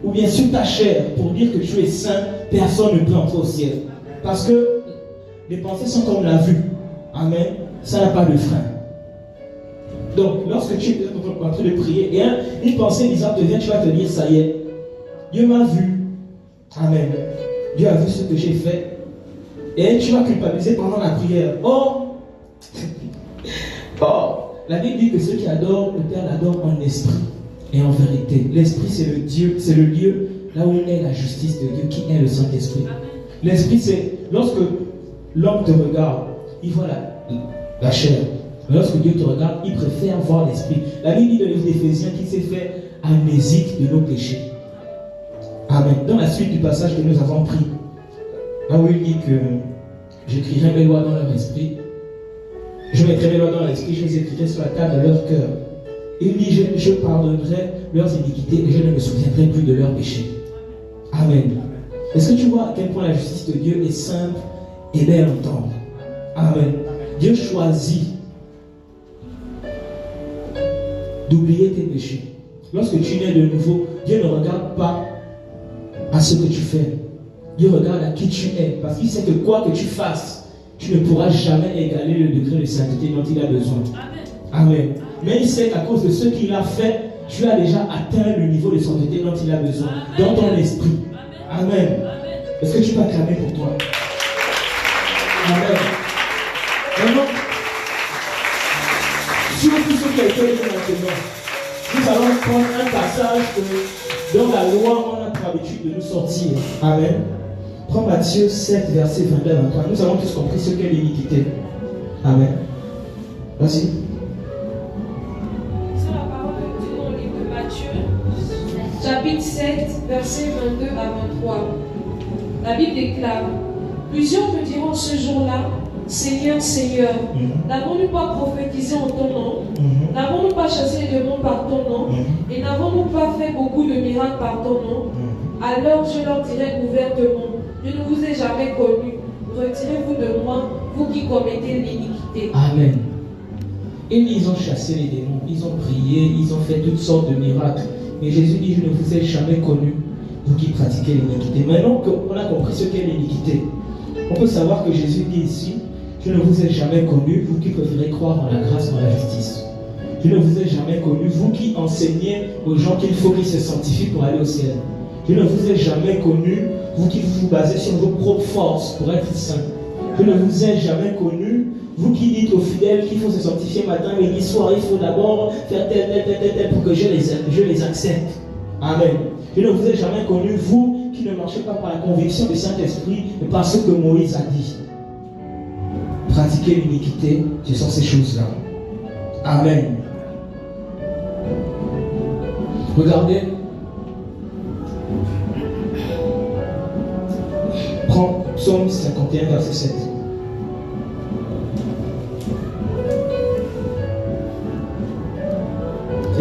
ou bien sur ta chair, pour dire que tu es saint, personne ne peut entrer au ciel. Parce que les pensées sont comme la vue. Amen. Ça n'a pas de frein. Donc, lorsque tu es en train de prier, et une pensée bizarre te vient, tu vas te dire, ça y est, Dieu m'a vu. Amen. Dieu a vu ce que j'ai fait. Et tu vas culpabiliser pendant la prière. Oh, la Bible dit que ceux qui adorent, le Père l'adore en esprit et en vérité. L'esprit, c'est le lieu là où est la justice de Dieu, qui est le Saint-Esprit. L'esprit, c'est lorsque l'homme te regarde, il voit la chair. Mais lorsque Dieu te regarde, il préfère voir l'esprit. La Bible dit dans le livre d'Éphésiens qu'il s'est fait amnésique de nos péchés. Amen. Dans la suite du passage que nous avons pris, là où il dit que j'écrirai mes lois dans leur esprit, je mettrai mes lois dans leur esprit, je les écrirai sur la table de leur cœur. Il dit, je pardonnerai leurs iniquités et je ne me souviendrai plus de leurs péchés. Amen. Est-ce que tu vois à quel point la justice de Dieu est simple et belle à entendre? Amen. Dieu choisit d'oublier tes péchés. Lorsque tu nais de nouveau, Dieu ne regarde pas à ce que tu fais. Dieu regarde à qui tu es. Parce qu'il sait que quoi que tu fasses, tu ne pourras jamais égaler le degré de sainteté dont il a besoin. Amen. Amen. Mais il sait qu'à cause de ce qu'il a fait, tu as déjà atteint le niveau de sainteté dont il a besoin. Dans ton esprit. Amen. Amen. Est-ce que tu peux acclamer pour toi? Amen. Maintenant, sur tout ce qui a été dit maintenant, nous allons prendre un passage dans la loi, on a pour habitude de nous sortir. Amen. Prends Matthieu 7, verset 22 à 23. Nous avons tous compris ce qu'est l'iniquité. Amen. Vas-y. C'est la parole de Dieu dans le livre de Matthieu, chapitre 7, verset 22 à 23. La Bible déclare: plusieurs me diront ce jour-là, Seigneur, Seigneur, n'avons-nous pas prophétisé en ton nom? N'avons-nous pas chassé les démons par ton nom? Et n'avons-nous pas fait beaucoup de miracles par ton nom? Alors je leur dirai ouvertement: je ne vous ai jamais connu. Retirez-vous de moi, vous qui commettez l'iniquité. Amen. Et ils ont chassé les démons, ils ont prié, ils ont fait toutes sortes de miracles. Mais Jésus dit: je ne vous ai jamais connu, vous qui pratiquez l'iniquité. Maintenant qu'on a compris ce qu'est l'iniquité, on peut savoir que Jésus dit ici: je ne vous ai jamais connu, vous qui préférez croire en la grâce, en la justice. Je ne vous ai jamais connu, vous qui enseignez aux gens qu'il faut qu'ils se sanctifient pour aller au ciel. Je ne vous ai jamais connu, vous qui vous basez sur vos propres forces pour être saints. Je ne vous ai jamais connu, vous qui dites aux fidèles qu'il faut se sanctifier matin, midi, soir, il faut d'abord faire tel pour que je les accepte. Amen. Je ne vous ai jamais connu, vous qui ne marchez pas par la conviction du Saint-Esprit, mais par ce que Moïse a dit. Pratiquer l'iniquité, ce sont ces choses-là. Amen. Regardez. Prends Psaume 51, verset 7.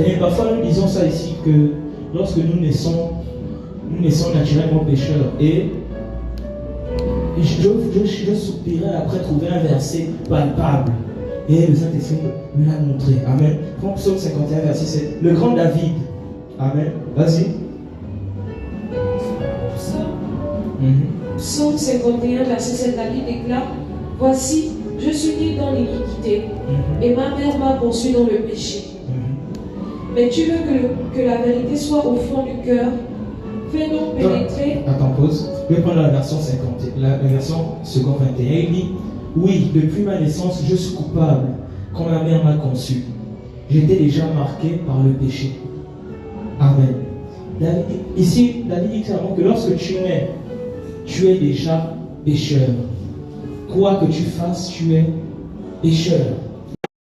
Et parfois nous disons ça ici, que lorsque nous naissons naturellement pécheurs. Et je soupirais après trouver un verset palpable. Et le Saint-Esprit me l'a montré. Amen. Prends Psaume 51, verset 7. Le grand David. Amen. Vas-y. Psaume 51, verset 7, David déclare: voici, je suis né dans l'iniquité, et ma mère m'a conçu dans le péché. Mais tu veux que la vérité soit au fond du cœur. Fais donc pénétrer. Attends, pause. Je vais prendre la version 50, la version seconde 21. Il dit, oui, depuis ma naissance, je suis coupable quand ma mère m'a conçu. J'étais déjà marqué par le péché. Amen. Ici, David dit clairement que lorsque tu nais, tu es déjà pécheur. Quoi que tu fasses, tu es pécheur.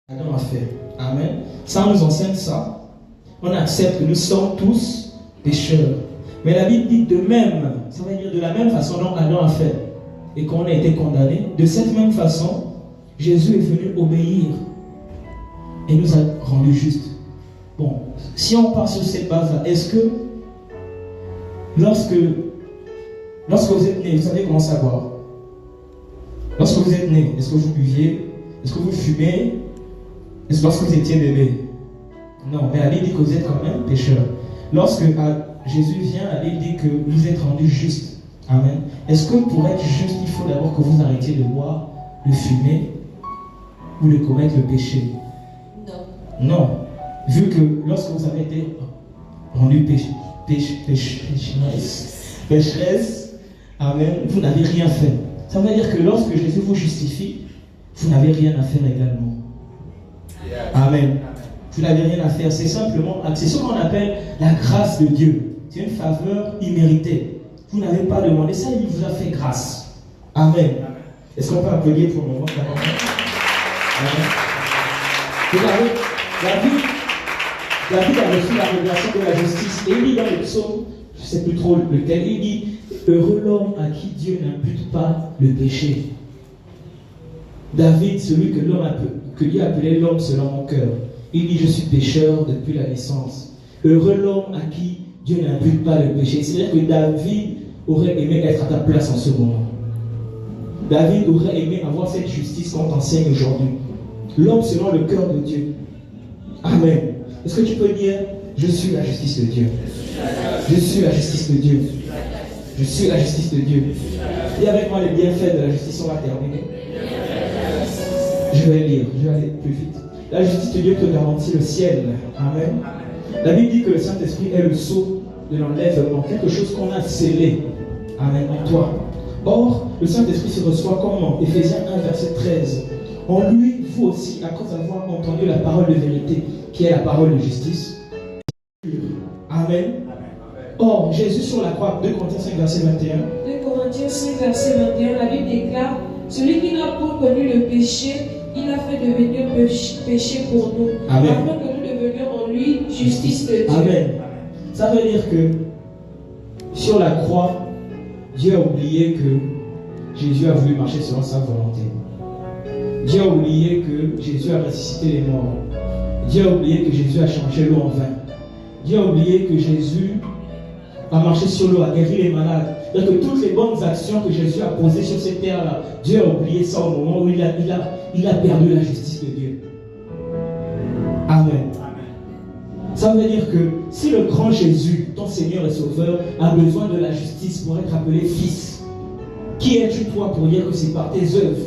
Adam a fait. Amen. Ça nous enseigne ça. On accepte que nous sommes tous pécheurs. Mais la Bible dit de même, ça veut dire de la même façon dont Adam a fait et qu'on a été condamné, de cette même façon, Jésus est venu obéir et nous a rendus justes. Bon, si on part sur cette base-là, est-ce que lorsque vous êtes né, vous savez comment savoir? Lorsque vous êtes né, est-ce que vous buviez? Est-ce que vous fumez? Est-ce que lorsque vous étiez bébé? Non, mais la Bible dit que vous êtes quand même pécheur. Lorsque Jésus vient, la Bible dit que vous êtes rendus justes. Amen. Est-ce que pour être juste, il faut d'abord que vous arrêtiez de boire, de fumer ou de commettre le péché? Non. Non. Vu que lorsque vous avez été rendu pécheresse, amen, vous n'avez rien fait. Ça veut dire que lorsque Jésus vous justifie, vous n'avez rien à faire également. Amen. Vous n'avez rien à faire. C'est simplement, c'est ce qu'on appelle la grâce de Dieu. C'est une faveur imméritée. Vous n'avez pas demandé ça, il vous a fait grâce. Amen. Est-ce qu'on peut applaudir pour le moment? Amen. David a reçu la révélation de la justice. Et il dit dans le psaume, je ne sais plus trop lequel, il dit, heureux l'homme à qui Dieu n'impute pas le péché. David, celui que Dieu appelait l'homme selon mon cœur, il dit, je suis pécheur depuis la naissance. Heureux l'homme à qui Dieu n'impute pas le péché. C'est-à-dire que David aurait aimé être à ta place en ce moment. David aurait aimé avoir cette justice qu'on t'enseigne aujourd'hui. L'homme selon le cœur de Dieu. Amen. Est-ce que tu peux dire, je suis la justice de Dieu? Je suis la justice de Dieu. Je suis la justice de Dieu. Dis avec moi les bienfaits de la justice, on va terminer. Je vais lire, je vais aller plus vite. La justice de Dieu te garantit le ciel. Amen. La Bible dit que le Saint-Esprit est le sceau de l'enlèvement, quelque chose qu'on a scellé. Amen, en toi. Or, le Saint-Esprit se reçoit comment? Éphésiens 1, verset 13. En lui, vous aussi, à cause d'avoir entendu la parole de vérité, qui est la parole de justice. Amen. Or, Jésus sur la croix, 2 Corinthiens 5, verset 21. 2 Corinthiens 5, verset 21, la Bible déclare, celui qui n'a pas connu le péché, il a fait devenir péché pour nous, Amen. afin que nous devenions en lui justice de Dieu. Amen. Ça veut dire que sur la croix, Dieu a oublié que Jésus a voulu marcher selon sa volonté. Dieu a oublié que Jésus a ressuscité les morts. Dieu a oublié que Jésus a changé l'eau en vin. Dieu a oublié que Jésus a marché sur l'eau, a guéri les malades. Donc que toutes les bonnes actions que Jésus a posées sur cette terre-là, Dieu a oublié ça au moment où il a perdu la justice de Dieu. Amen. Ça veut dire que si le grand Jésus, ton Seigneur et Sauveur, a besoin de la justice pour être appelé fils, qui es-tu toi pour dire que c'est par tes œuvres?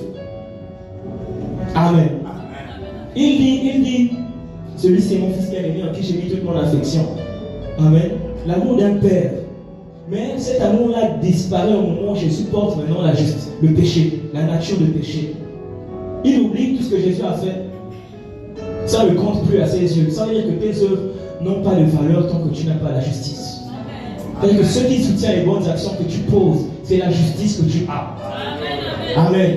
Amen. Il dit, celui c'est mon fils bien-aimé en qui j'ai mis toute mon affection. Amen. L'amour d'un père. Mais cet amour-là disparaît au moment où Jésus porte maintenant le péché, la nature de péché. Il oublie tout ce que Jésus a fait. Ça ne compte plus à ses yeux. Ça veut dire que tes œuvres n'ont pas de valeur tant que tu n'as pas la justice. C'est-à-dire que ce qui soutient les bonnes actions que tu poses, c'est la justice que tu as. Amen.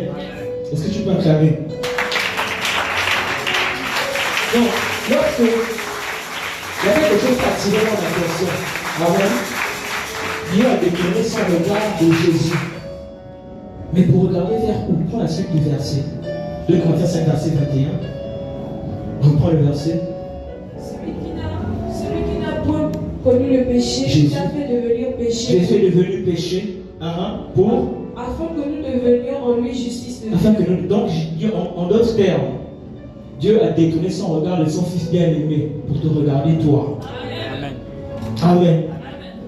Est-ce que tu peux acclamer? Donc, lorsque il y a quelque chose qui a attiré mon attention, amen, Dieu a déclaré son regard de Jésus. Mais pour regarder vers où? Prends la suite du verset. 2 Corinthiens 5, verset 21. Reprends le verset. Celui qui n'a point connu le péché, Jésus. il a fait devenir péché. Jésus est devenu péché pour afin que nous devenions en lui justice de Dieu. afin que nous. Donc, en d'autres termes, Dieu a détourné son regard de son Fils bien-aimé pour te regarder toi. Amen. Amen.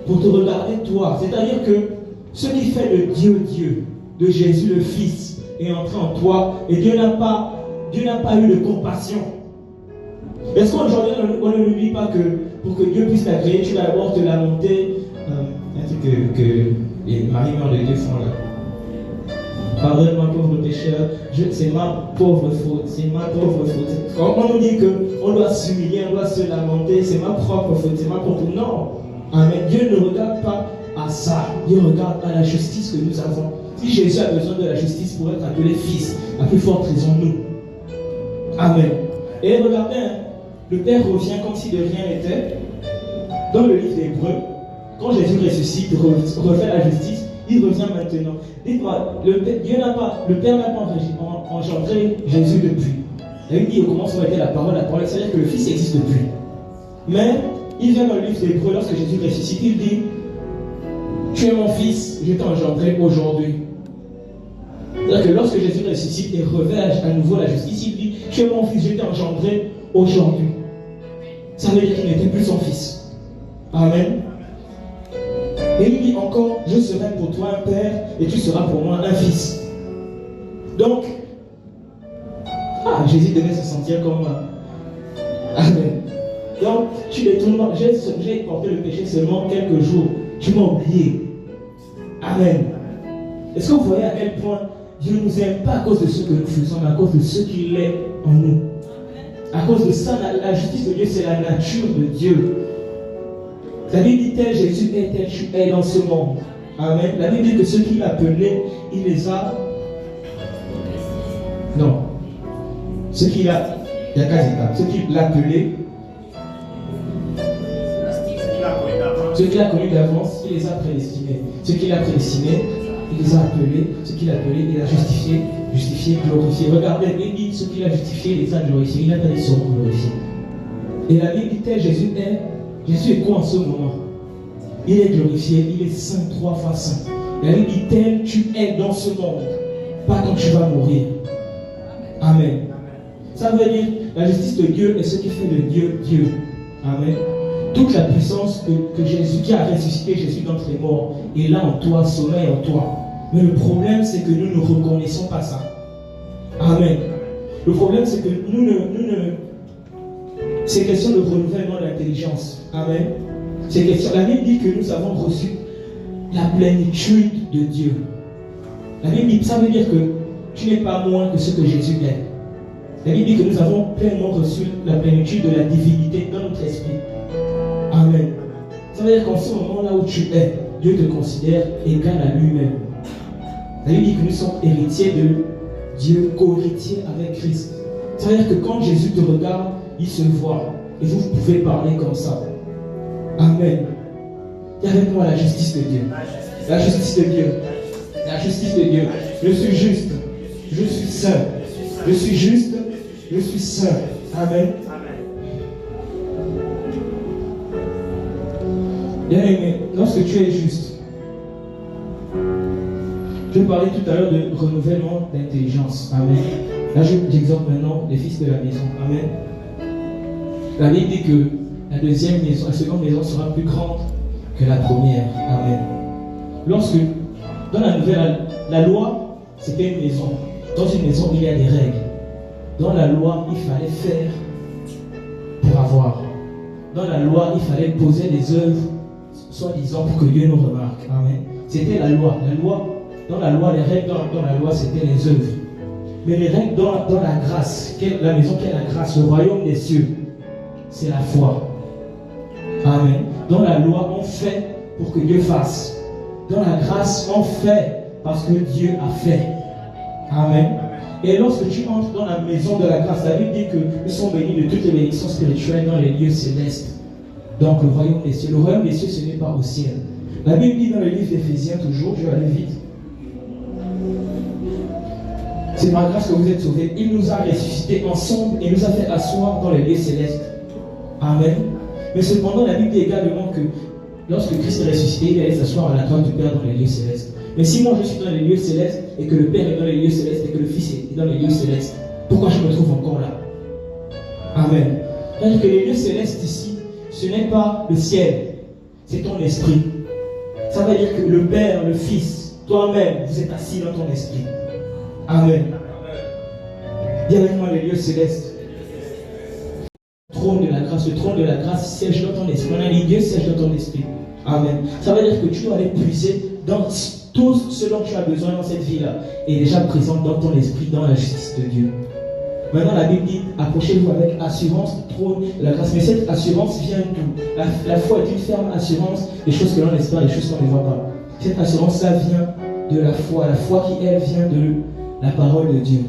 Pour te regarder toi. C'est-à-dire que ce qui fait de Dieu, de Jésus le Fils, est entré en toi, et Dieu n'a pas eu de compassion. Est-ce qu'aujourd'hui on ne lui dit pas que pour que Dieu puisse t'agréer, tu vas d'abord te lamenter, que Marie-Mère de Dieu font là. Pardonne-moi, pauvre pécheur, c'est ma pauvre faute, c'est ma pauvre faute. Quand on nous dit qu'on doit s'humilier, on doit se lamenter, c'est ma propre faute, c'est ma propre. Non, amen. Dieu ne regarde pas à ça, Dieu regarde à la justice que nous avons. Si Jésus a besoin de la justice pour être appelé fils, à plus forte raison nous. Amen. Et regardez, hein, le Père revient comme si de rien n'était. Dans le livre d'Hébreux, quand Jésus ressuscite, refait la justice, il revient maintenant. Dites-moi, le Père n'a pas engendré Jésus depuis. Il dit au commencement était la parole, c'est-à-dire que le Fils existe depuis. Mais il vient dans le livre d'Hébreux, lorsque Jésus ressuscite, il dit: tu es mon fils, je t'ai engendré aujourd'hui. C'est-à-dire que lorsque Jésus ressuscite et revêt à nouveau la justice, il dit: tu es mon fils, je t'ai engendré aujourd'hui. Ça veut dire qu'il n'était plus son fils. Amen. Et il dit encore: je serai pour toi un père et tu seras pour moi un fils. Donc, Jésus devait se sentir comme Amen. Donc, tu détournes, j'ai porté le péché seulement quelques jours. Tu m'as oublié. Amen. Est-ce que vous voyez à quel point Dieu ne nous aime pas à cause de ce que nous faisons, mais à cause de ce qu'il est en nous? À cause de ça, la justice de Dieu, c'est la nature de Dieu. La Bible dit: tel Jésus est, tel tu es dans ce monde. Amen. La Bible dit que ceux qu'il a appelés, il les a. Non. Ceux qu'il a. Il y a 4 étapes. Ceux qu'il a appelés. Ceux qu'il a connus d'avance, il les a prédestinés. Ceux qu'il a prédestinés, il les a appelés. Ceux qu'il a appelés, il les a justifiés, glorifiés. Regardez, il dit: ceux qu'il a justifiés, il les a glorifiés. Il n'a pas dit seront glorifiés. Et la Bible dit: tel Jésus est. Jésus est quoi en ce moment? Il est glorifié, il est saint, 3 fois saint. La Bible dit: tel tu es dans ce monde, pas quand tu vas mourir. Amen. Ça veut dire la justice de Dieu est ce qui fait de Dieu Dieu. Amen. Toute la puissance que Jésus, qui a ressuscité Jésus d'entre les morts, est là en toi, sommeille en toi. Mais le problème, c'est que nous ne reconnaissons pas ça. Amen. Le problème, c'est que nous ne c'est question de renouvellement d'intelligence. Amen. C'est question. La Bible dit que nous avons reçu la plénitude de Dieu. La Bible dit, ça veut dire que tu n'es pas moins que ce que Jésus est. La Bible dit que nous avons pleinement reçu la plénitude de la divinité dans notre esprit. Amen. Ça veut dire qu'en ce moment-là où tu es, Dieu te considère égal à lui-même. La Bible dit que nous sommes héritiers de Dieu, co-héritiers avec Christ. Ça veut dire que quand Jésus te regarde, il se voit. Et vous pouvez parler comme ça. Amen. Et avec moi la justice de Dieu. La justice de Dieu. La justice de Dieu. Je suis juste. Je suis saint. Je suis juste. Je suis saint. Amen. Bien aimé, lorsque tu es juste, je parlais tout à l'heure de renouvellement d'intelligence. Amen. Là, j'exhorte maintenant les fils de la maison. Amen. La Bible dit que la deuxième maison, la seconde maison sera plus grande que la première. Amen. Lorsque, dans la nouvelle, la loi, c'était une maison. Dans une maison, il y a des règles. Dans la loi, il fallait faire pour avoir. Dans la loi, il fallait poser des œuvres, soi-disant, pour que Dieu nous remarque. Amen. C'était la loi. Dans la loi, les règles dans la loi, c'était les œuvres. Mais les règles dans la grâce, la maison qui est la grâce, le royaume des cieux, c'est la foi. Amen. Dans la loi, on fait pour que Dieu fasse. Dans la grâce, on fait parce que Dieu a fait. Amen. Et lorsque tu entres dans la maison de la grâce, la Bible dit que nous sommes bénis de toutes les bénédictions spirituelles dans les lieux célestes. Donc le royaume des cieux. Le royaume des cieux, ce n'est pas au ciel. La Bible dit dans le livre d'Éphésiens, toujours, je vais aller vite. C'est par grâce que vous êtes sauvés. Il nous a ressuscités ensemble et nous a fait asseoir dans les lieux célestes. Amen. Mais cependant, la Bible dit également que lorsque Christ est ressuscité, il allait s'asseoir à la droite du Père dans les lieux célestes. Mais si moi je suis dans les lieux célestes et que le Père est dans les lieux célestes et que le Fils est dans les lieux célestes, pourquoi je me trouve encore là? Amen. C'est-à-dire que les lieux célestes ici, ce n'est pas le ciel, c'est ton esprit. Ça veut dire que le Père, le Fils, toi-même, vous êtes assis dans ton esprit. Amen. Dis avec moi les lieux célestes. Le trône de la grâce siège dans ton esprit. On a dit Dieu siège dans ton esprit. Amen. Ça veut dire que tu dois aller puiser dans tout ce dont tu as besoin dans cette vie-là est déjà présent dans ton esprit, dans la justice de Dieu. Maintenant, la Bible dit, approchez-vous avec assurance du trône de la grâce. Mais cette assurance vient d'où? La foi est une ferme assurance des choses que l'on espère, des choses qu'on ne voit pas. Cette assurance-là vient de la foi qui, elle, vient de la parole de Dieu.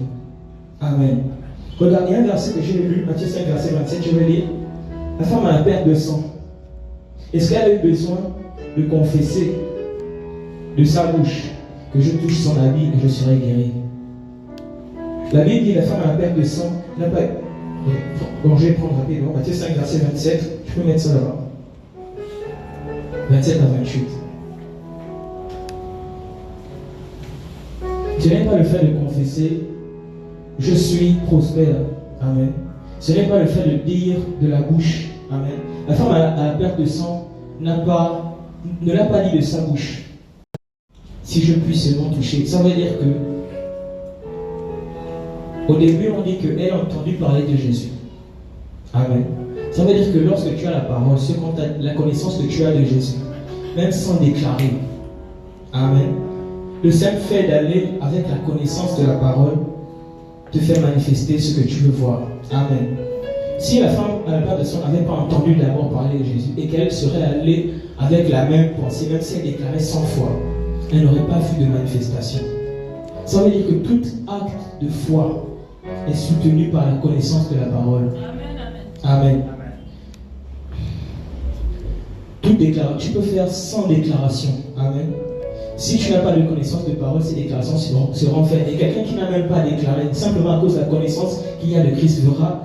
Amen. Regardez un verset que j'ai lu, Matthieu 5, verset 27, je vais lire. La femme a la perte de sang. Est-ce qu'elle a eu besoin de confesser de sa bouche que je touche son habit et je serai guéri? La Bible dit la femme a la perte de sang n'a pas. Bon, je vais prendre rapidement. Matthieu 5, verset 27. Je peux mettre ça là-bas. 27 à 28. Ce n'est pas le fait de confesser je suis prospère. Amen. Ce n'est pas le fait de dire de la bouche. Amen. La femme à la perte de sang ne l'a pas dit de sa bouche. Si je puis seulement toucher. Ça veut dire que au début, on dit qu'elle a entendu parler de Jésus. Amen. Ça veut dire que lorsque tu as la parole, la connaissance que tu as de Jésus, même sans déclarer, amen, le simple fait d'aller avec la connaissance de la parole te fait manifester ce que tu veux voir. Amen. Si la femme à la perte de sang n'avait pas entendu d'abord parler de Jésus et qu'elle serait allée avec la même pensée, même si elle déclarait 100 fois, elle n'aurait pas vu de manifestation. Ça veut dire que tout acte de foi est soutenu par la connaissance de la parole. Amen. Toute déclaration, tu peux faire sans déclaration. Amen. Si tu n'as pas de connaissance de parole, ces déclarations seront faites. Et quelqu'un qui n'a même pas déclaré, simplement à cause de la connaissance qu'il y a de Christ, verra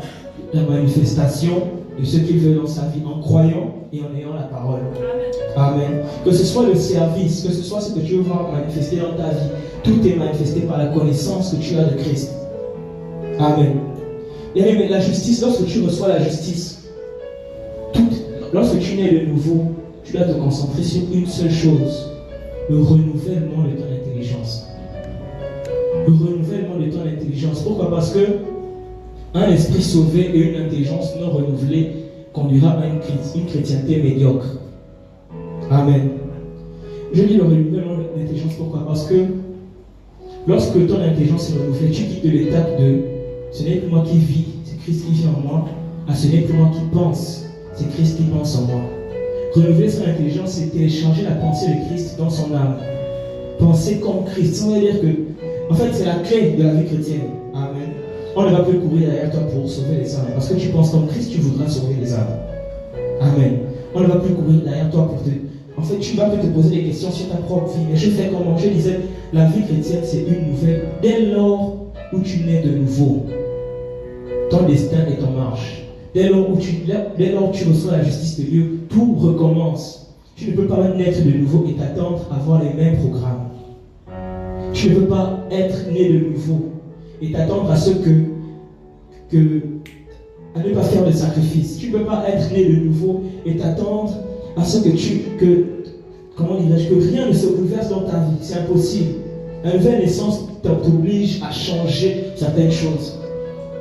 la manifestation de ce qu'il veut dans sa vie en croyant et en ayant la parole. Amen. Que ce soit le service, que ce soit ce que tu veux voir manifester dans ta vie, tout est manifesté par la connaissance que tu as de Christ. Amen. Et mais la justice, lorsque tu reçois la justice, lorsque tu nais de nouveau, tu dois te concentrer sur une seule chose: le renouvellement de ton intelligence. Le renouvellement de ton intelligence. Pourquoi? Parce que un esprit sauvé et une intelligence non renouvelée conduira à une chrétienté médiocre. Amen. Je dis le renouvellement de l'intelligence. Pourquoi? Parce que lorsque ton intelligence est renouvelée, tu quittes de l'étape de ce n'est plus moi qui vis, c'est Christ qui vit en moi, à ce n'est plus moi qui pense, c'est Christ qui pense en moi. Renouveler son intelligence, c'est télécharger la pensée de Christ dans son âme. Penser comme Christ. Ça veut dire que, en fait, c'est la clé de la vie chrétienne. Amen. On ne va plus courir derrière toi pour sauver les âmes. Parce que tu penses comme Christ, tu voudras sauver les âmes. Amen. On ne va plus courir derrière toi pour te... En fait, tu vas plus te poser des questions sur ta propre vie. Mais je fais comment? Je disais, la vie chrétienne, c'est une nouvelle. Dès lors où tu nais de nouveau, ton destin est en marche. Dès lors où tu reçois la justice de Dieu, tout recommence. Tu ne peux pas naître de nouveau et t'attendre à avoir les mêmes programmes. Tu ne peux pas être né de nouveau et t'attendre à ce à ne pas faire de sacrifice. Tu ne peux pas être né de nouveau et t'attendre à ce que rien ne se bouleverse dans ta vie. C'est impossible. Une nouvelle naissance t'oblige à changer certaines choses.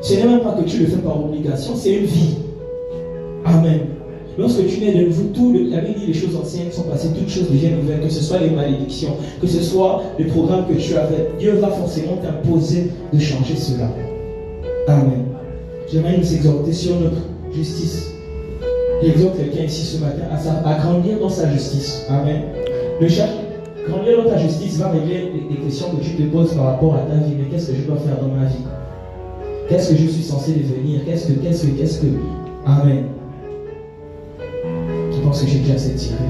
Ce n'est même pas que tu le fais par obligation, c'est une vie. Amen. Lorsque tu nais de nouveau, la Bible dit les choses anciennes sont passées, toutes choses deviennent nouvelles, que ce soit les malédictions, que ce soit les programmes que tu avais. Dieu va forcément t'imposer de changer cela. Amen. J'aimerais nous exhorter sur notre justice. J'exhorte quelqu'un ici ce matin à grandir dans sa justice. Amen. Grandir dans ta justice va régler les questions que tu te poses par rapport à ta vie. Mais qu'est-ce que je dois faire dans ma vie? Qu'est-ce que je suis censé devenir? Qu'est-ce que... Amen. Je pense que j'ai déjà assez tiré.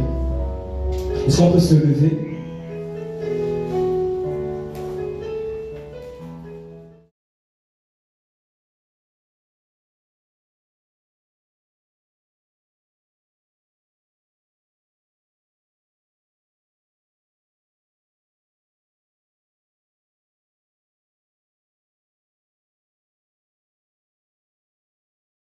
Est-ce qu'on peut se lever?